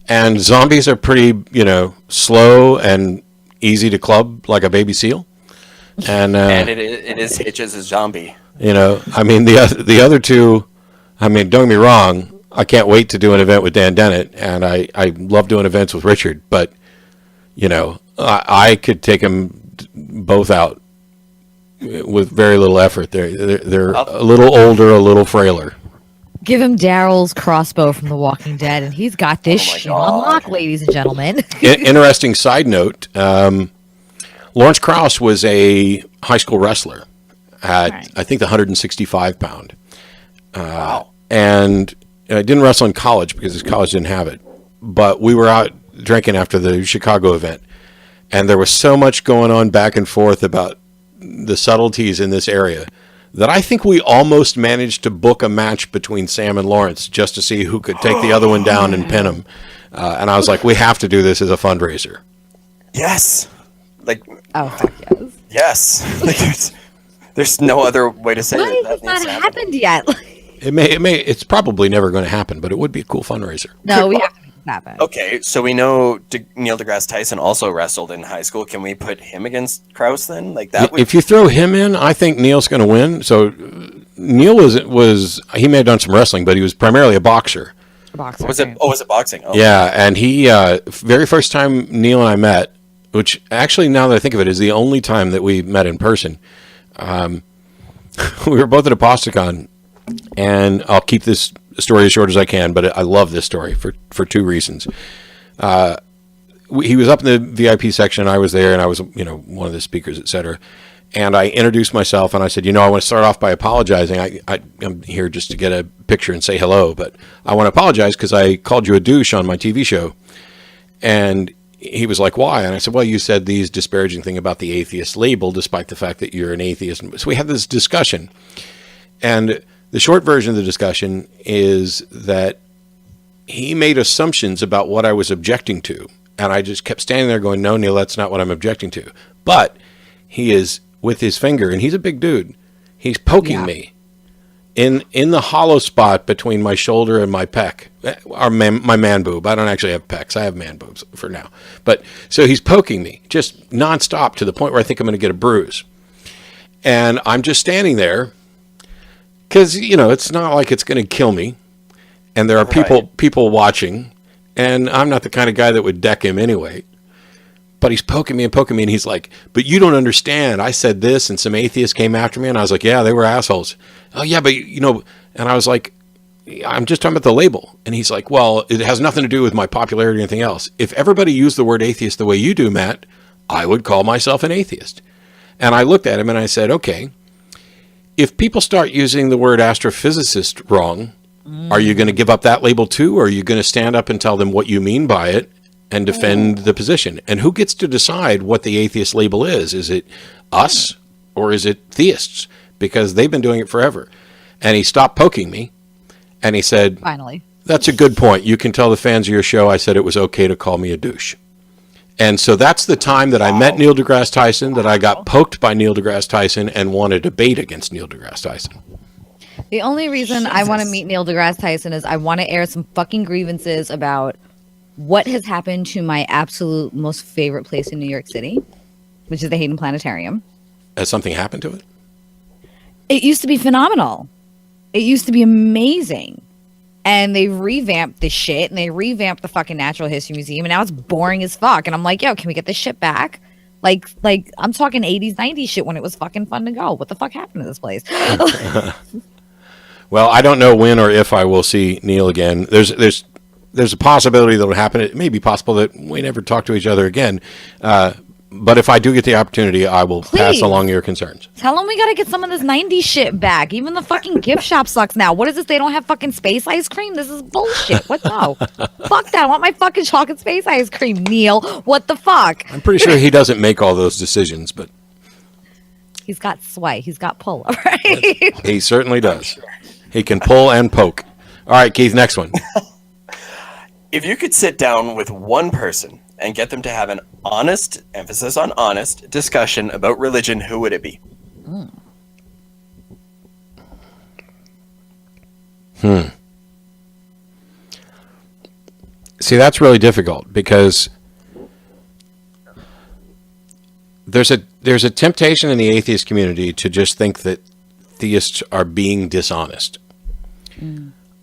And zombies are pretty, slow and easy to club like a baby seal. And it is Hitch as a zombie. The other two, don't get me wrong, I can't wait to do an event with Dan Dennett, and I love doing events with Richard, but, I could take them both out with very little effort. They're a little older, a little frailer. Give him Daryl's crossbow from The Walking Dead, and he's got this shit on lock, ladies and gentlemen. Interesting side note, Lawrence Krauss was a high school wrestler at, I think, the 165 pound. Wow. And I didn't wrestle in college because his college didn't have it. But we were out drinking after the Chicago event. And there was so much going on back and forth about the subtleties in this area that I think we almost managed to book a match between Sam and Lawrence just to see who could take the other one down and pin him. And I was like, we have to do this as a fundraiser. Yes. Fuck yes. Yes. There's no other way to say Why it. has this not happened yet? It's probably never going to happen, but it would be a cool fundraiser. No, we have to make this happen. Okay, so we know Neil deGrasse Tyson also wrestled in high school. Can we put him against Krauss then? If you throw him in, I think Neil's going to win. So Neil he may have done some wrestling, but he was primarily a boxer. Boxer. Was it boxing? Oh. Yeah, and he very first time Neil and I met, which actually now that I think of it is the only time that we met in person. We were both at Apostacon, And I'll keep this story as short as I can, but I love this story for two reasons. He was up in the VIP section. I was there, and I was, one of the speakers, etc. And I introduced myself, and I said, I want to start off by apologizing. I'm here just to get a picture and say hello, but I want to apologize because I called you a douche on my TV show. And he was like, why? And I said, well, you said these disparaging thing about the atheist label, despite the fact that you're an atheist. So we had this discussion. And the short version of the discussion is that he made assumptions about what I was objecting to. And I just kept standing there going, no, Neil, that's not what I'm objecting to. But he is with his finger, and he's a big dude. He's poking me in the hollow spot between my shoulder and my pec, or my man boob. I don't actually have pecs. I have man boobs for now. But so he's poking me just nonstop to the point where I think I'm going to get a bruise. And I'm just standing there because, it's not like it's going to kill me. And there are people watching. And I'm not the kind of guy that would deck him anyway. But he's poking me, and he's like, but you don't understand. I said this, and some atheists came after me, and I was like, yeah, they were assholes. Oh, yeah, but, and I was like, I'm just talking about the label. And he's like, well, it has nothing to do with my popularity or anything else. If everybody used the word atheist the way you do, Matt, I would call myself an atheist. And I looked at him, and I said, okay, if people start using the word astrophysicist wrong, are you going to give up that label too, or are you going to stand up and tell them what you mean by it and defend the position? And who gets to decide what the atheist label is? Is it us or is it theists? Because they've been doing it forever. And he stopped poking me, and he said, Finally. That's a good point. You can tell the fans of your show I said it was okay to call me a douche. And so that's the time that I met Neil deGrasse Tyson, that I got poked by Neil deGrasse Tyson and won a debate against Neil deGrasse Tyson. The only reason I want to meet Neil deGrasse Tyson is I want to air some fucking grievances about what has happened to my absolute most favorite place in New York City, which is the Hayden Planetarium. Has something happened to it? It used to be phenomenal. It used to be amazing. And they revamped the shit, and they revamped the fucking Natural History Museum, and now it's boring as fuck. And I'm like, yo, can we get this shit back? Like I'm talking 80s, 90s shit when it was fucking fun to go. What the fuck happened to this place? Well, I don't know when or if I will see Neil again. There's a possibility that will happen. It may be possible that we never talk to each other again. But if I do get the opportunity, I will pass along your concerns. Tell them we got to get some of this 90s shit back. Even the fucking gift shop sucks now. What is this? They don't have fucking space ice cream? This is bullshit. What no? Fuck that. I want my fucking chocolate space ice cream, Neil. What the fuck? I'm pretty sure he doesn't make all those decisions, but he's got sway. He's got pull, all right? He certainly does. He can pull and poke. All right, Keith, next one. If you could sit down with one person and get them to have an honest, emphasis on honest, discussion about religion, who would it be? See, that's really difficult because there's a temptation in the atheist community to just think that theists are being dishonest.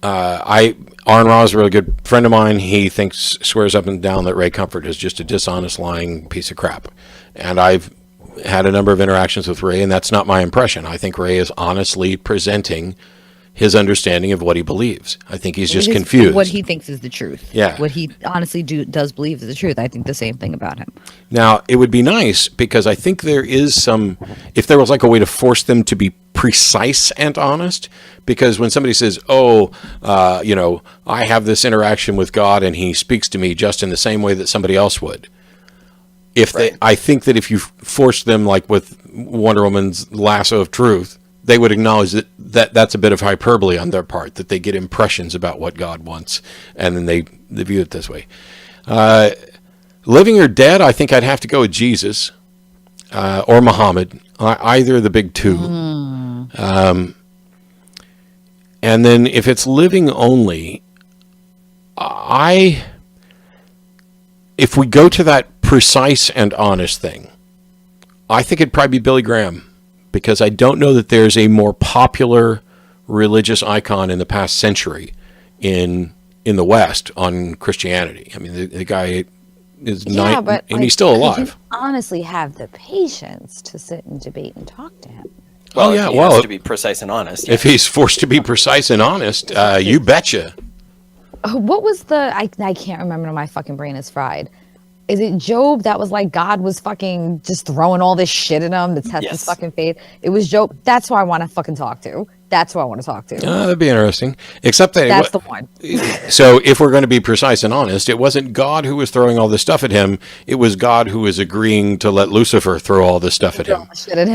Aaron Ra is a really good friend of mine. He swears up and down that Ray Comfort is just a dishonest, lying piece of crap. And I've had a number of interactions with Ray, and that's not my impression. I think Ray is honestly presenting his understanding of what he believes. I think he's just confused. What he thinks is the truth. Yeah. What he honestly does believe is the truth. I think the same thing about him. Now, it would be nice because I think there is if there was like a way to force them to be precise and honest, because when somebody says, I have this interaction with God and he speaks to me just in the same way that somebody else would. I think that if you force them like with Wonder Woman's lasso of truth, they would acknowledge that that's a bit of hyperbole on their part, that they get impressions about what God wants, and then they view it this way. Living or dead, I think I'd have to go with Jesus or Muhammad, either of the big two. And then if it's living only, if we go to that precise and honest thing, I think it'd probably be Billy Graham. Because I don't know that there's a more popular religious icon in the past century in the West on Christianity. I mean, the guy is and he's still alive. You honestly have the patience to sit and debate and talk to him. Well, yeah, if he well, has to be precise and honest. If he's forced to be precise and honest, you betcha. What was the? I can't remember. My fucking brain is fried. Is it Job that was like God was fucking just throwing all this shit at him to test his fucking faith? It was Job. That's who I want to fucking talk to. That's who I want to talk to. That'd be interesting. Except that that's the one. So if we're going to be precise and honest, it wasn't God who was throwing all this stuff at him. It was God who was agreeing to let Lucifer throw all this stuff at him.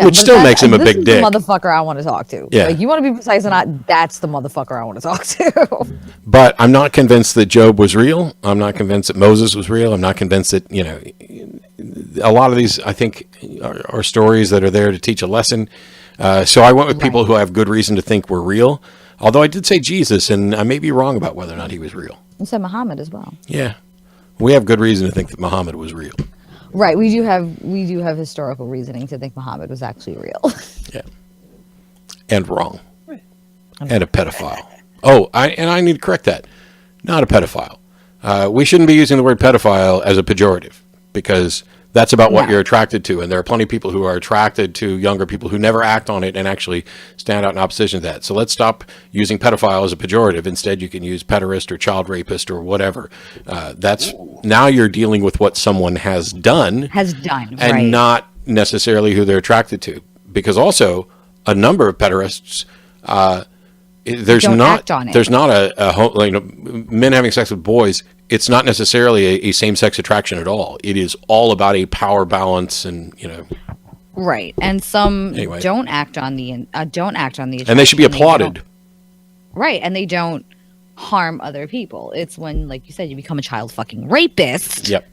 Which still makes him a big dick. The motherfucker I want to talk to. Yeah. Like, you want to be precise or not, that's the motherfucker I want to talk to. But I'm not convinced that Job was real. I'm not convinced that Moses was real. I'm not convinced that, a lot of these, I think, are stories that are there to teach a lesson. So I went with people who have good reason to think were real. Although I did say Jesus, and I may be wrong about whether or not he was real. You said Muhammad as well. Yeah. We have good reason to think that Muhammad was real. Right. We do have historical reasoning to think Muhammad was actually real. Yeah. And wrong. And a pedophile. Oh, I need to correct that. Not a pedophile. We shouldn't be using the word pedophile as a pejorative, because that's about what you're attracted to. And there are plenty of people who are attracted to younger people who never act on it and actually stand out in opposition to that. So let's stop using pedophile as a pejorative. Instead, you can use pederast or child rapist or whatever. Now you're dealing with what someone has done. And not necessarily who they're attracted to. Because also, a number of pederasts, there's not men having sex with boys. It's not necessarily a same-sex attraction at all. It is all about a power balance, and right. And some don't act on the and they should be applauded. Right, and they don't harm other people. It's when, like you said, you become a child fucking rapist. Yep.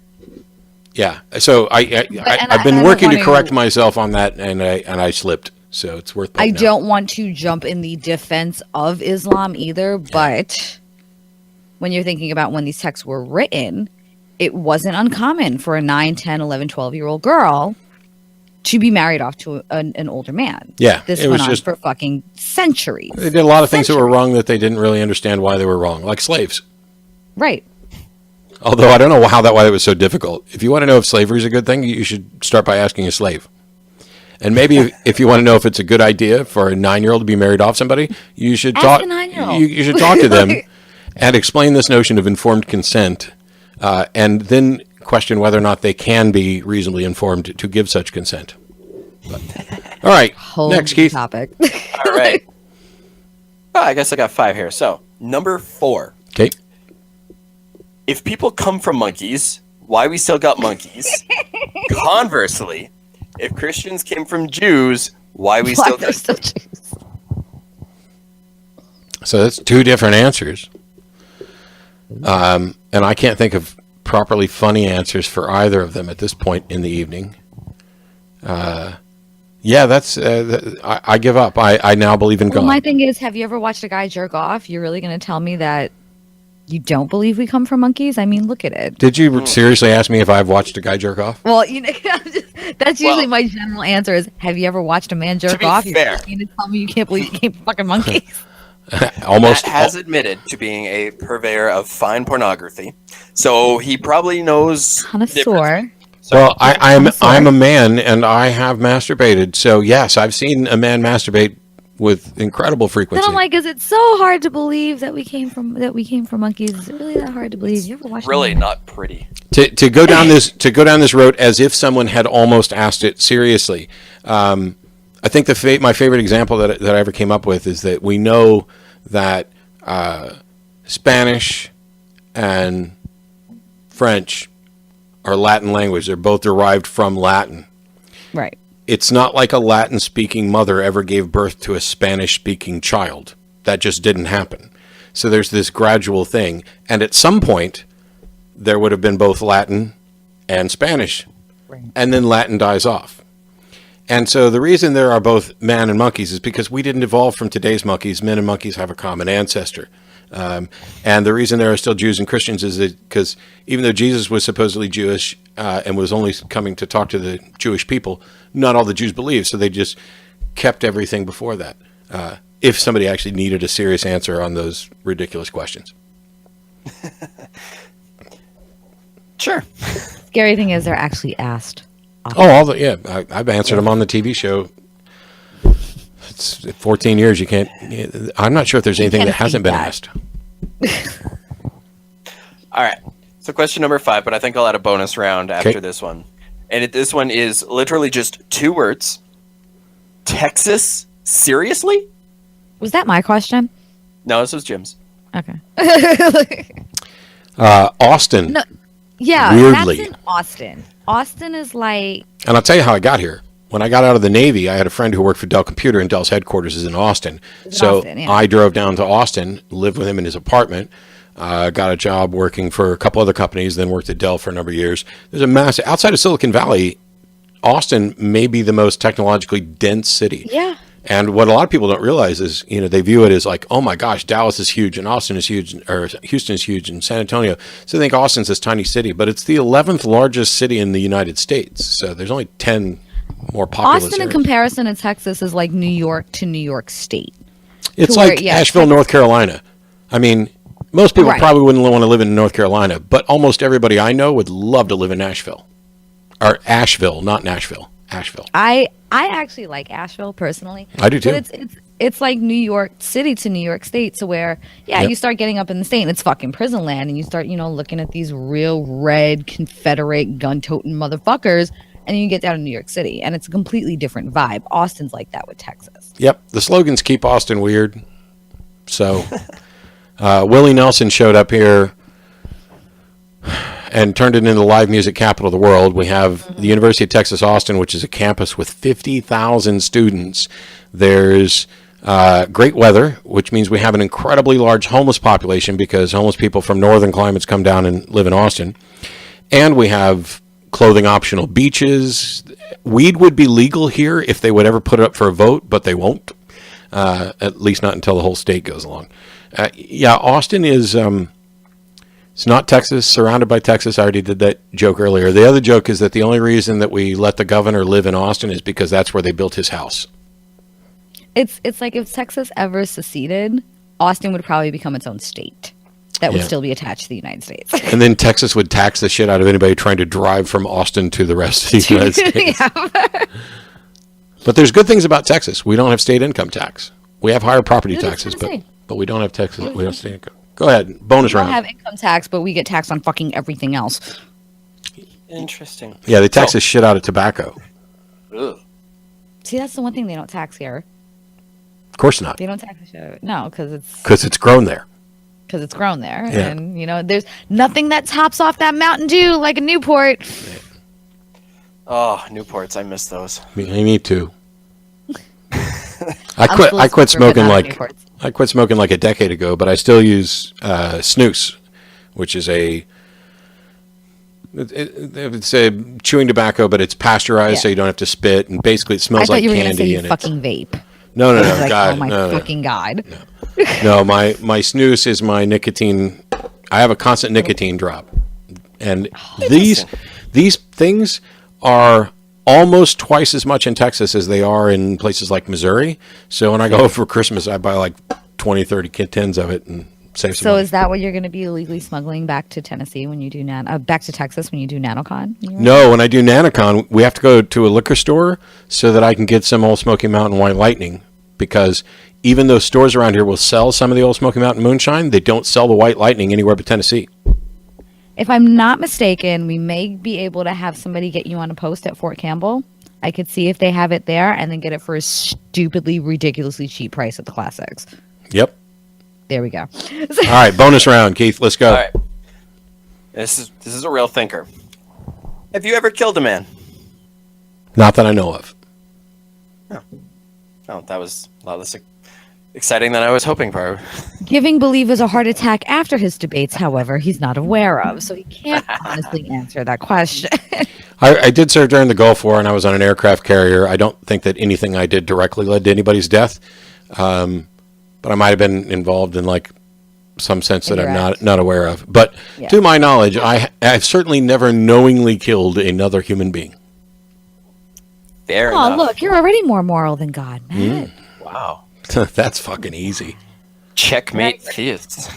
Yeah. So I've been working to correct myself on that, and I slipped. So it's worth. I don't want to jump in the defense of Islam either, but when you're thinking about when these texts were written, it wasn't uncommon for a 9, 10, 11, 12-year-old girl to be married off to an older man. Yeah. This went on for fucking centuries. They did a lot of things that were wrong that they didn't really understand why they were wrong, like slaves. Right. Although I don't know why it was so difficult. If you want to know if slavery is a good thing, you should start by asking a slave. And maybe if you want to know if it's a good idea for a 9-year-old to be married off somebody, you should talk. You should talk to them and explain this notion of informed consent, and then question whether or not they can be reasonably informed to give such consent. But, all right, next, Keith. Topic. All right. Oh, I guess I got 5 here. So, number 4. Okay. If people come from monkeys, why we still got monkeys? Conversely, if Christians came from Jews, why we still got Jews? So that's 2 different answers. And I can't think of properly funny answers for either of them at this point in the evening. Yeah, that's I give up. I now believe in God. My thing is, have you ever watched a guy jerk off? You're really going to tell me that you don't believe we come from monkeys? I mean, look at it. Did you seriously ask me if I've watched a guy jerk off? Well, that's usually my general answer is, have you ever watched a man jerk off? To be fair. You're going to tell me you can't believe you came from fucking monkeys. Almost Matt has admitted to being a purveyor of fine pornography, so he probably knows. Connoisseur. Well, I'm a man and I have masturbated, so yes, I've seen a man masturbate with incredible frequency. Then I'm like, is it so hard to believe that we came from monkeys? Is it really that hard to believe? You ever watched? Really not pretty. To go down this road as if someone had almost asked it seriously. I think my favorite example that I ever came up with is that we know that Spanish and French are Latin language. They're both derived from Latin. Right. It's not like a Latin-speaking mother ever gave birth to a Spanish-speaking child. That just didn't happen. So there's this gradual thing. And at some point, there would have been both Latin and Spanish. Right. And then Latin dies off. And so the reason there are both man and monkeys is because we didn't evolve from today's monkeys. Men and monkeys have a common ancestor. And the reason there are still Jews and Christians is that because even though Jesus was supposedly Jewish and was only coming to talk to the Jewish people, not all the Jews believed. So they just kept everything before that. If somebody actually needed a serious answer on those ridiculous questions. Sure. Scary thing is they're actually asked. Oh, I've answered them on the TV show It's 14 years. You can't. I'm not sure if there's anything that hasn't been asked. All right. So question number 5, but I think I'll add a bonus round after this one. And this one is literally just 2 words. Texas? Seriously? Was that my question? No, this was Jim's. Okay. Austin. No, yeah, Weirdly. that's in Austin. Austin is like... And I'll tell you how I got here. When I got out of the Navy, I had a friend who worked for Dell Computer, and Dell's headquarters is in Austin. I drove down to Austin, lived with him in his apartment, got a job working for a couple other companies, then worked at Dell for a number of years. There's a massive... Outside of Silicon Valley, Austin may be the most technologically dense city. Yeah. And what a lot of people don't realize is, they view it as like, oh my gosh, Dallas is huge and Austin is huge, or Houston is huge and San Antonio. So they think Austin's this tiny city, but it's the 11th largest city in the United States. So there's only 10 more populous Austin, areas. in comparison to Texas, is like New York to New York State. It's like Asheville, North Carolina. I mean, most people probably wouldn't want to live in North Carolina, but almost everybody I know would love to live in Nashville. Or Asheville, not Nashville. Asheville. I actually like Asheville personally. I do too. But it's like New York City to New York State, so where you start getting up in the state and it's fucking prison land, and you start looking at these real red Confederate gun-toting motherfuckers, and then you get down to New York City, and it's a completely different vibe. Austin's like that with Texas. Yep, the slogans keep Austin weird. So Willie Nelson showed up here and turned it into the live music capital of the world. We have the University of Texas Austin, which is a campus with 50,000 students. There's great weather, which means we have an incredibly large homeless population because homeless people from northern climates come down and live in Austin. And we have clothing optional beaches. Weed would be legal here if they would ever put it up for a vote, but they won't. At least not until the whole state goes along. Austin is... It's not Texas, surrounded by Texas. I already did that joke earlier. The other joke is that the only reason that we let the governor live in Austin is because that's where they built his house. It's like if Texas ever seceded, Austin would probably become its own state that would still be attached to the United States. And then Texas would tax the shit out of anybody trying to drive from Austin to the rest of the United States. But there's good things about Texas. We don't have state income tax. We have higher property taxes, but we don't have Texas. We don't have state income. Go ahead. Bonus round. We don't have income tax, but we get taxed on fucking everything else. Interesting. Yeah, they tax the shit out of tobacco. Ugh. See, that's the one thing they don't tax here. Of course not. They don't tax the shit out of it. No, because it's grown there. Because it's grown there. Yeah. And, there's nothing that tops off that Mountain Dew like a Newport. Oh, Newports. I miss those. Me too. I quit smoking like a decade ago, but I still use snus, which is it's a chewing tobacco, but it's pasteurized, so you don't have to spit, and basically it smells like candy. And fucking vape. No, like, God, oh my fucking God. No, my snus is my nicotine. I have a constant nicotine drop, and these things are almost twice as much in Texas as they are in places like Missouri. So when I go for Christmas, I buy like 20, 30 tins of it and save some money. Is that what you're going to be illegally smuggling back to Tennessee when you do back to Texas when you do NanoCon? No, when I do NanoCon, we have to go to a liquor store so that I can get some Old Smoky Mountain White Lightning, because even though stores around here will sell some of the Old Smoky Mountain Moonshine, they don't sell the White Lightning anywhere but Tennessee. If I'm not mistaken, we may be able to have somebody get you on a post at Fort Campbell. I could see if they have it there and then get it for a stupidly, ridiculously cheap price at the Classics. Yep. There we go. All right, bonus round, Keith. Let's go. All right. This is a real thinker. Have you ever killed a man? Not that I know of. Oh, that was a lot less exciting than I was hoping for. Giving believers a heart attack after his debates, however, he's not aware of, so he can't honestly answer that question. I did serve during the Gulf War, and I was on an aircraft carrier. I don't think that anything I did directly led to anybody's death, but I might have been involved in like some sense that I'm not aware of. But to my knowledge, I've certainly never knowingly killed another human being. Fair enough. Look, you're already more moral than God, Matt. Wow. That's fucking easy. Checkmate theists.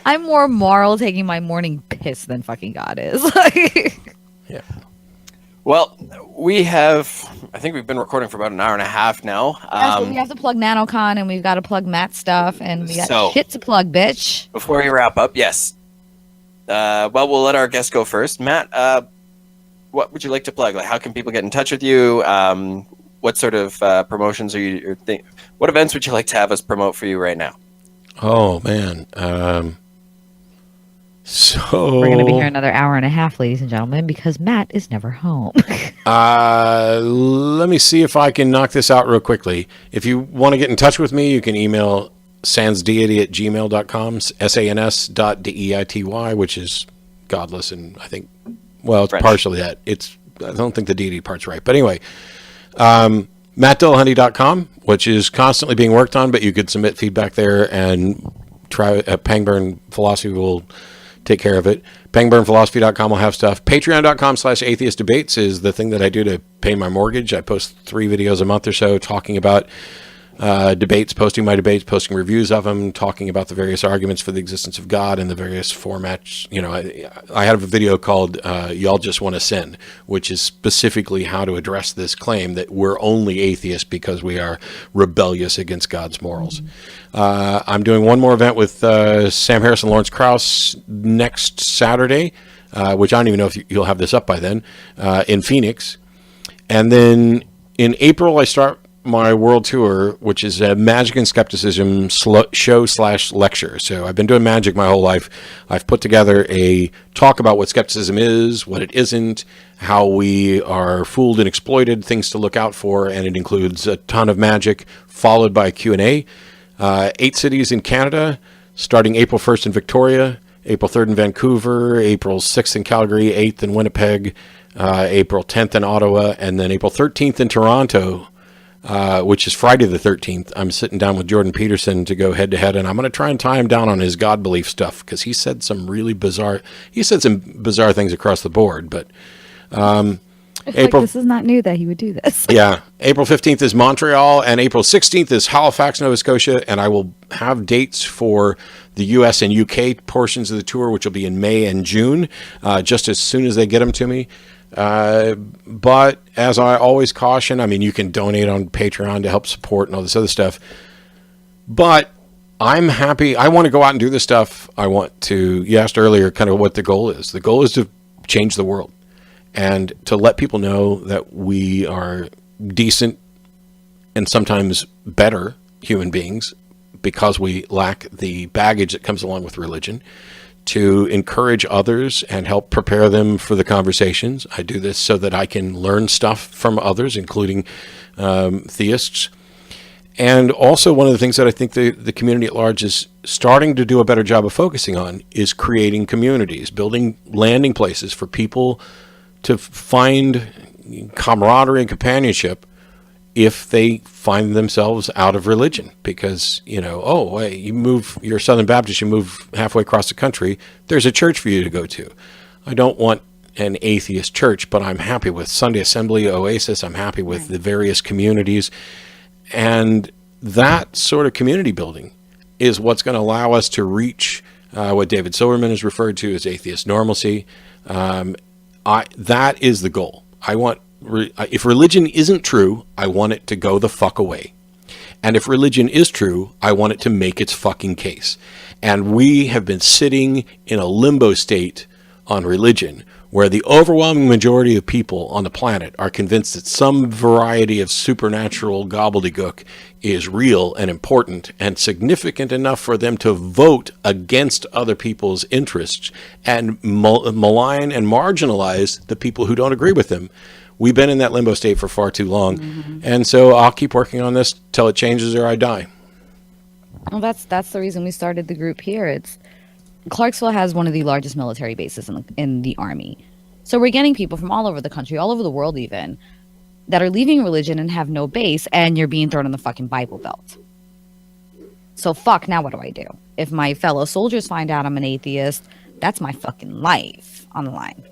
I'm more moral taking my morning piss than fucking God is. Yeah. Well, we have I think we've been recording for about an hour and a half now. Yeah, so we have to plug NanoCon, and we've got to plug Matt stuff, and we got So- shit to plug, bitch. Before we wrap up, yes. Well, we'll let our guest go first. Matt, what would you like to plug? Like, how can people get in touch with you? What sort of promotions are you what events would you like to have us promote for you right now? Oh man. So We're going to be here another hour and a half, ladies and gentlemen, because Matt is never home. let me see if I can knock this out real quickly. If you want to get in touch with me, you can email sansdeity@gmail.com, sans.deity, which is godless, and I think, well, it's French. partially that. I don't think the deity part's right. But anyway, mattdillahunty.com, which is constantly being worked on, but you could submit feedback there, and try Pangburn Philosophy will take care of it. Pangburnphilosophy.com will have stuff. Patreon.com/atheist debates is the thing that I do to pay my mortgage. I post 3 videos a month or so talking about debates, posting my debates, posting reviews of them, talking about the various arguments for the existence of God and the various formats. You know, I have a video called Y'all Just Want to Sin, which is specifically how to address this claim that we're only atheists because we are rebellious against God's morals. I'm doing one more event with Sam Harris and Lawrence Krauss next Saturday, which I don't even know if you'll have this up by then, in Phoenix. And then in April, I start my world tour, which is a magic and skepticism show/lecture. So I've been doing magic my whole life. I've put together a talk about what skepticism is, what it isn't, how we are fooled and exploited, things to look out for, and it includes a ton of magic, followed by a Q&A. 8 cities in Canada, starting April 1st in Victoria, April 3rd in Vancouver, April 6th in Calgary, 8th in Winnipeg, April 10th in Ottawa, and then April 13th in Toronto, which is Friday the 13th. I'm sitting down with Jordan Peterson to go head to head, and I'm going to try and tie him down on his God belief stuff, because he said some bizarre things across the board. But April, this is not new that he would do this. Yeah. April 15th is Montreal, and April 16th is Halifax, Nova Scotia, and I will have dates for the US and UK portions of the tour, which will be in May and June, just as soon as they get them to me. But as I always caution, I mean, you can donate on Patreon to help support and all this other stuff. But I'm happy. I want to go out and do this stuff. You asked earlier kind of what the goal is. The goal is to change the world and to let people know that we are decent and sometimes better human beings because we lack the baggage that comes along with religion, to encourage others and help prepare them for the conversations. I do this so that I can learn stuff from others, including theists. And also one of the things that I think the community at large is starting to do a better job of focusing on is creating communities, building landing places for people to find camaraderie and companionship if they find themselves out of religion. Because, you're Southern Baptist, you move halfway across the country, there's a church for you to go to. I don't want an atheist church, but I'm happy with Sunday Assembly, Oasis, I'm happy with the various communities. And that sort of community building is what's going to allow us to reach what David Silverman has referred to as atheist normalcy. That is the goal. If religion isn't true, I want it to go the fuck away. And if religion is true, I want it to make its fucking case. And we have been sitting in a limbo state on religion where the overwhelming majority of people on the planet are convinced that some variety of supernatural gobbledygook is real and important and significant enough for them to vote against other people's interests and malign and marginalize the people who don't agree with them. We've been in that limbo state for far too long. Mm-hmm. And so I'll keep working on this till it changes or I die. Well, that's the reason we started the group here. Clarksville has one of the largest military bases in the Army. So we're getting people from all over the country, all over the world even, that are leaving religion and have no base, and you're being thrown in the fucking Bible Belt. So fuck, now what do I do? If my fellow soldiers find out I'm an atheist, that's my fucking life on the line.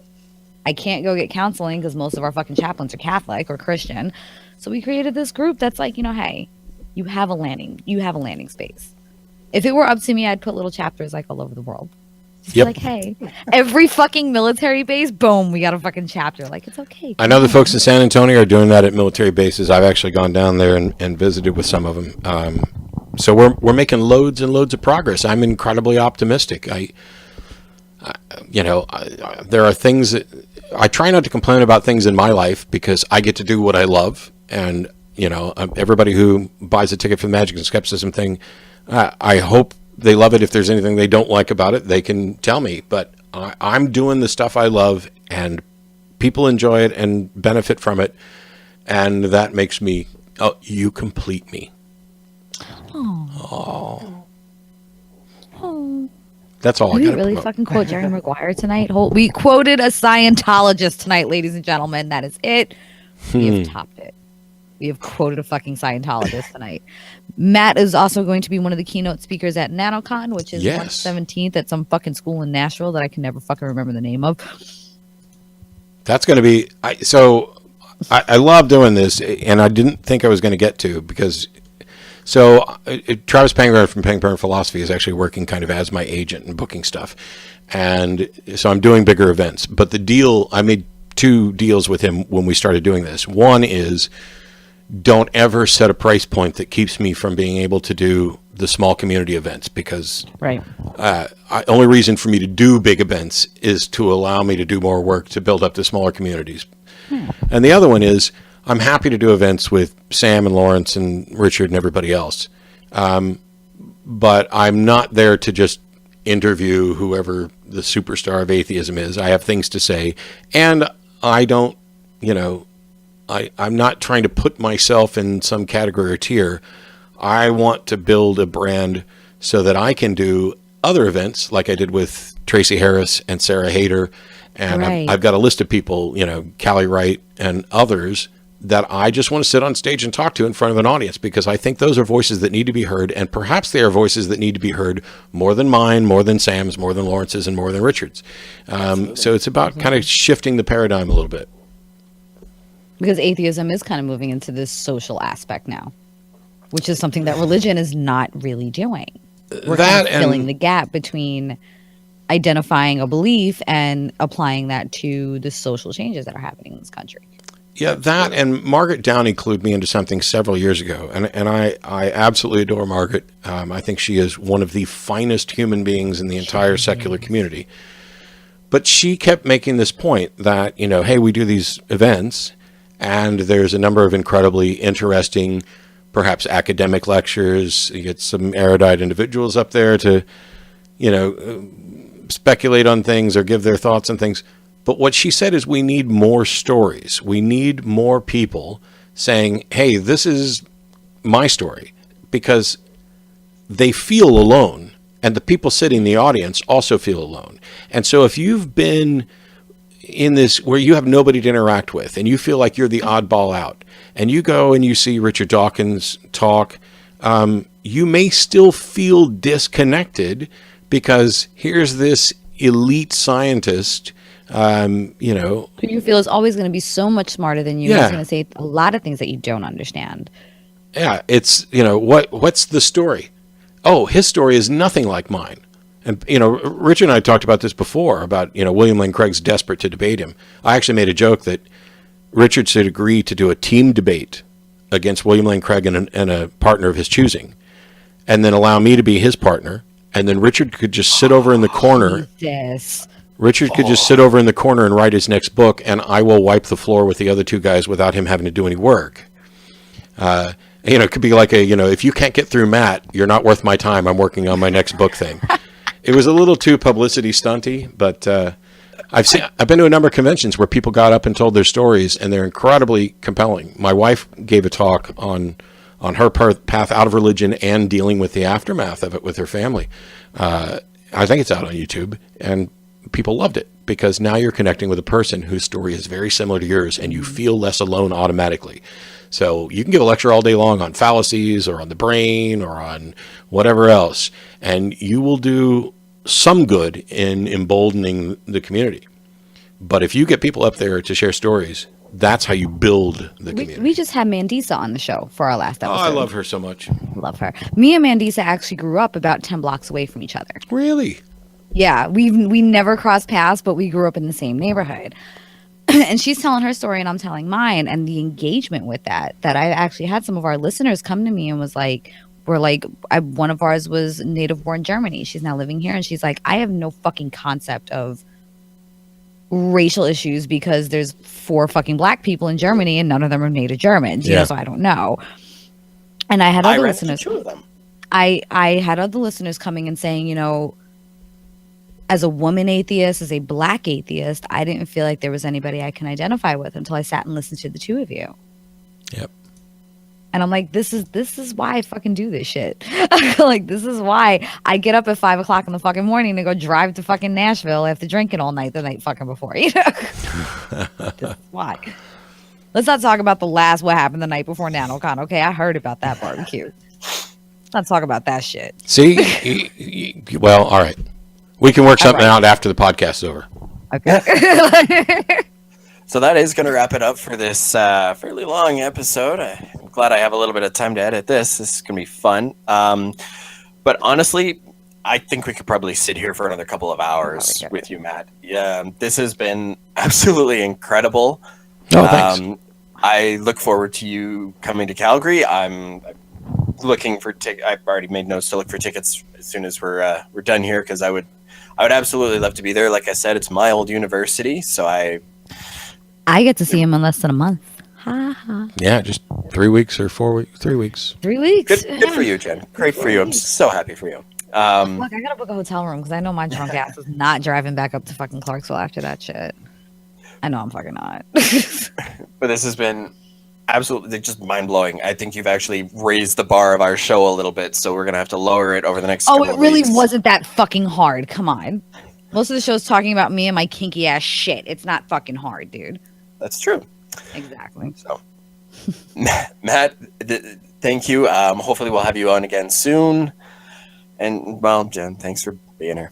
I can't go get counseling because most of our fucking chaplains are Catholic or Christian. So we created this group that's like, hey, you have a landing space. If it were up to me, I'd put little chapters like all over the world. Just Yep. like, hey, every fucking military base, boom, we got a fucking chapter. Like, it's okay. I know the folks in San Antonio are doing that at military bases. I've actually gone down there and visited with some of them. So we're making loads and loads of progress. I'm incredibly optimistic. There are things that I try not to complain about things in my life because I get to do what I love. And, everybody who buys a ticket for the Magic and Skepticism thing, I hope they love it. If there's anything they don't like about it, they can tell me. But I'm doing the stuff I love, and people enjoy it and benefit from it. And that makes me, you complete me. Oh. That's all I got. Did we really fucking quote Jerry Maguire tonight? We quoted a Scientologist tonight, ladies and gentlemen. That is it. We have topped it. We have quoted a fucking Scientologist tonight. Matt is also going to be one of the keynote speakers at NanoCon, which is March 17th at some fucking school in Nashville that I can never fucking remember the name of. That's going to be... I love doing this, and I didn't think I was going to get to because... Travis Pangburn from Pangburn Philosophy is actually working kind of as my agent and booking stuff. And so I'm doing bigger events. But I made 2 deals with him when we started doing this. One is... don't ever set a price point that keeps me from being able to do the small community events because only reason for me to do big events is to allow me to do more work to build up the smaller communities. And the other one is I'm happy to do events with Sam and Lawrence and Richard and everybody else. But I'm not there to just interview whoever the superstar of atheism is. I have things to say, and I don't, I'm not trying to put myself in some category or tier. I want to build a brand so that I can do other events like I did with Tracy Harris and Sarah Hayter. And I've got a list of people, Callie Wright and others that I just want to sit on stage and talk to in front of an audience because I think those are voices that need to be heard. And perhaps they are voices that need to be heard more than mine, more than Sam's, more than Lawrence's, and more than Richard's. So it's about kind of shifting the paradigm a little bit. Because atheism is kind of moving into this social aspect now, which is something that religion is not really doing. We're kind of filling the gap between identifying a belief and applying that to the social changes that are happening in this country. Yeah, that and Margaret Downey clued me into something several years ago, and I absolutely adore Margaret. I think she is one of the finest human beings in the entire secular community. But she kept making this point that, hey, we do these events, and there's a number of incredibly interesting, perhaps academic lectures. You get some erudite individuals up there to, speculate on things or give their thoughts on things. But what she said is we need more stories. We need more people saying, hey, this is my story, because they feel alone, and the people sitting in the audience also feel alone. And so if you've been in this where you have nobody to interact with and you feel like you're the oddball out and you go and you see Richard Dawkins talk, you may still feel disconnected because here's this elite scientist, who you feel is always going to be so much smarter than you. He's going to say a lot of things that you don't understand. Yeah, it's, what's the story? Oh, his story is nothing like mine. And, Richard and I talked about this before, about, William Lane Craig's desperate to debate him. I actually made a joke that Richard should agree to do a team debate against William Lane Craig and a partner of his choosing, and then allow me to be his partner. And then Richard could just sit over in the corner. Richard could just sit over in the corner and write his next book, and I will wipe the floor with the other 2 guys without him having to do any work. It could be like if you can't get through Matt, you're not worth my time. I'm working on my next book thing. It was a little too publicity stunty, but I've been to a number of conventions where people got up and told their stories, and they're incredibly compelling. My wife gave a talk on her path out of religion and dealing with the aftermath of it with her family. I think it's out on YouTube, and people loved it because now you're connecting with a person whose story is very similar to yours, and you feel less alone automatically. So you can give a lecture all day long on fallacies or on the brain or on whatever else, and you will do some good in emboldening the community. But if you get people up there to share stories, that's how you build the community. We just had Mandisa on the show for our last episode. Oh, I love her so much. Love her. Me and Mandisa actually grew up about 10 blocks away from each other. Really? Yeah, we never crossed paths, but we grew up in the same neighborhood. And she's telling her story and I'm telling mine, and the engagement with that I actually had some of our listeners come to me and was like, one of ours was native born Germany. She's now living here, and she's like, I have no fucking concept of racial issues because there's 4 fucking black people in Germany and none of them are native Germans. You know, so I don't know. And I had other listeners. 2 of them. I had other listeners coming and saying, you know, as a woman atheist, as a black atheist, I didn't feel like there was anybody I can identify with until I sat and listened to the 2 of you. Yep. And I'm like, this is why I fucking do this shit. Like, this is why I get up at 5 o'clock in the fucking morning to go drive to fucking Nashville after drinking all night the night fucking before, you know? That's why. Let's not talk about what happened the night before NanoCon. Okay, I heard about that barbecue. Let's not talk about that shit. See? Well, all right. We can work something out after the podcast is over. Okay. So that is going to wrap it up for this fairly long episode. I'm glad I have a little bit of time to edit this. This is going to be fun. But honestly, I think we could probably sit here for another couple of hours with you, Matt. Yeah, this has been absolutely incredible. Oh, thanks. I look forward to you coming to Calgary. I'm looking for I've already made notes to look for tickets as soon as we're done here, because I would absolutely love to be there. Like I said, it's my old university, so I get to see him in less than a month. Ha ha. Yeah, just 3 weeks or 4 weeks. 3 weeks. 3 weeks. Good for you, Jen. Great for you. I'm so happy for you. Look, I gotta book a hotel room because I know my drunk ass is not driving back up to fucking Clarksville after that shit. I know I'm fucking not. But this has been absolutely just mind-blowing. I think you've actually raised the bar of our show a little bit, so we're going to have to lower it over the next couple of weeks. Wasn't that fucking hard. Come on. Most of the show's talking about me and my kinky ass shit. It's not fucking hard, dude. That's true. Exactly. So, Matt, thank you. Hopefully we'll have you on again soon. And, well, Jen, thanks for being here.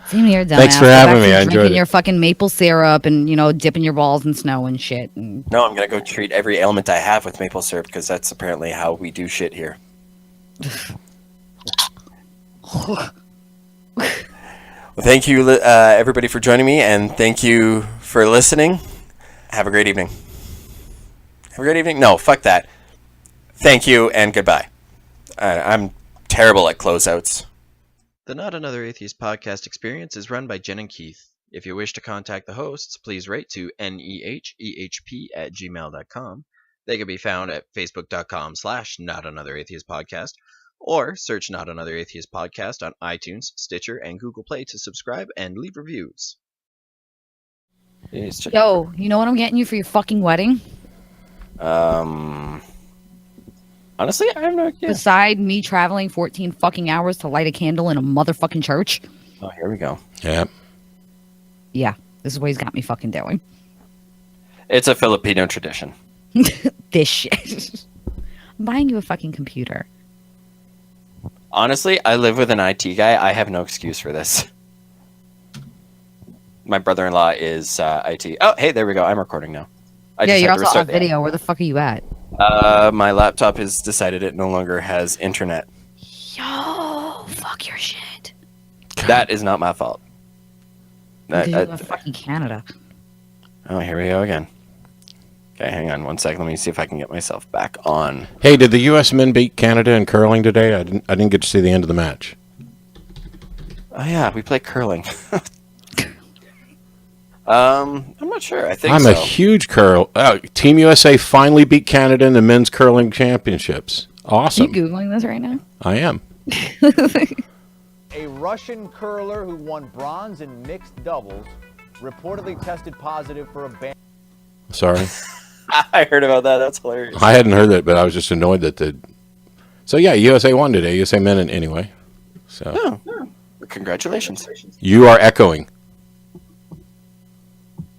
Same here, dumbass. Thanks for having me. I enjoyed drinking it. your fucking maple syrup and, you know, dipping your balls in snow and shit. And... No, I'm going to go treat every ailment I have with maple syrup, because that's apparently how we do shit here. Well, thank you, everybody, for joining me, and thank you for listening. Have a great evening. Have a great evening? No, fuck that. Thank you, and goodbye. I'm terrible at closeouts. The Not Another Atheist podcast experience is run by Jen and Keith. If you wish to contact the hosts, please write to nehehp@gmail.com. They can be found at facebook.com/NotAnotherAtheistPodcast, or search Not Another Atheist Podcast on iTunes, Stitcher, and Google Play to subscribe and leave reviews. Yo, you know what I'm getting you for your fucking wedding? Honestly, I have no idea. Beside me traveling 14 fucking hours to light a candle in a motherfucking church. Oh, here we go. Yeah. Yeah, this is what he's got me fucking doing. It's a Filipino tradition. This shit. I'm buying you a fucking computer. Honestly, I live with an IT guy. I have no excuse for this. My brother-in-law is IT. Oh, hey, there we go. I'm recording now. You're also on video. Where the fuck are you at? My laptop has decided it no longer has internet. Yo, fuck your shit. That is not my fault. You live in fucking Canada. Oh, here we go again. Okay, hang on 1 second. Let me see if I can get myself back on. Hey, did the U.S. men beat Canada in curling today? I didn't get to see the end of the match. Oh yeah, we play curling. I'm not sure. I think I'm a huge Team USA finally beat Canada in the men's curling championships. Awesome. Are you Googling this right now? I am. A Russian curler who won bronze in mixed doubles reportedly tested positive for a ban. Sorry. I heard about that. That's hilarious. I hadn't heard that, but I was just annoyed that So yeah, USA won today. USA men anyway. So. Oh, congratulations. You are echoing.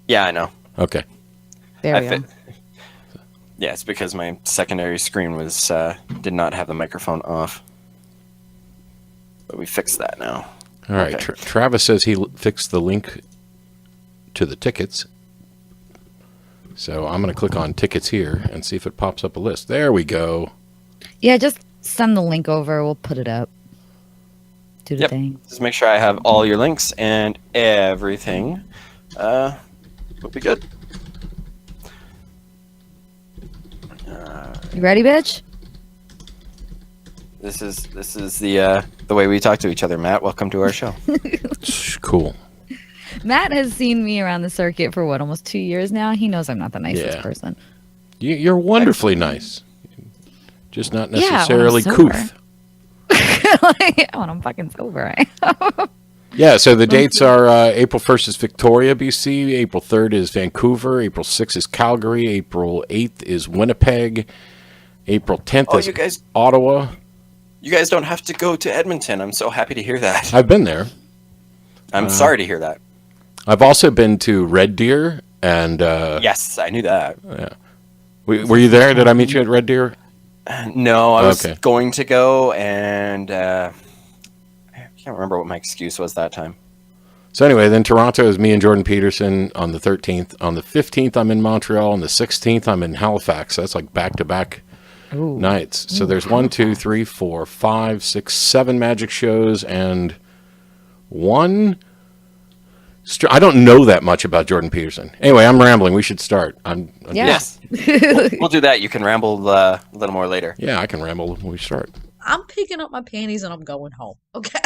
Yeah, I know. Okay. There we go. Yeah, it's because my secondary screen was did not have the microphone off. But we fixed that now. All right. Okay. Travis says he fixed the link to the tickets. So I'm going to click on tickets here and see if it pops up a list. There we go. Yeah, just send the link over. We'll put it up. Do the Yep. thing. Just make sure I have all your links and everything. We'll be good. You ready, bitch? This is the way we talk to each other, Matt. Welcome to our show. Cool. Matt has seen me around the circuit for what, almost 2 years now. He knows I'm not the nicest Yeah. person. You're wonderfully nice. Just not Yeah, when I'm necessarily sober. couth. When I'm fucking sober, right? Yeah, so the dates are April 1st is Victoria, BC. April 3rd is Vancouver. April 6th is Calgary. April 8th is Winnipeg. April 10th is you guys Ottawa. You guys don't have to go to Edmonton. I'm so happy to hear that. I've been there. I'm sorry to hear that. I've also been to Red Deer. And Yes, I knew that. were you there? Did I meet you at Red Deer? No, I was Okay. going to go, and I can't remember what my excuse was that time. So anyway, then Toronto is me and Jordan Peterson on the 13th. On the 15th, I'm in Montreal. On the 16th, I'm in Halifax. That's like back-to-back nights. So there's 1, 2, 3, 4, 5, 6, 7 magic shows and one... I don't know that much about Jordan Peterson. Anyway, I'm rambling. We should start. I'm Yeah. Yes, we'll do that. You can ramble a little more later. Yeah, I can ramble when we start. I'm picking up my panties and I'm going home. Okay.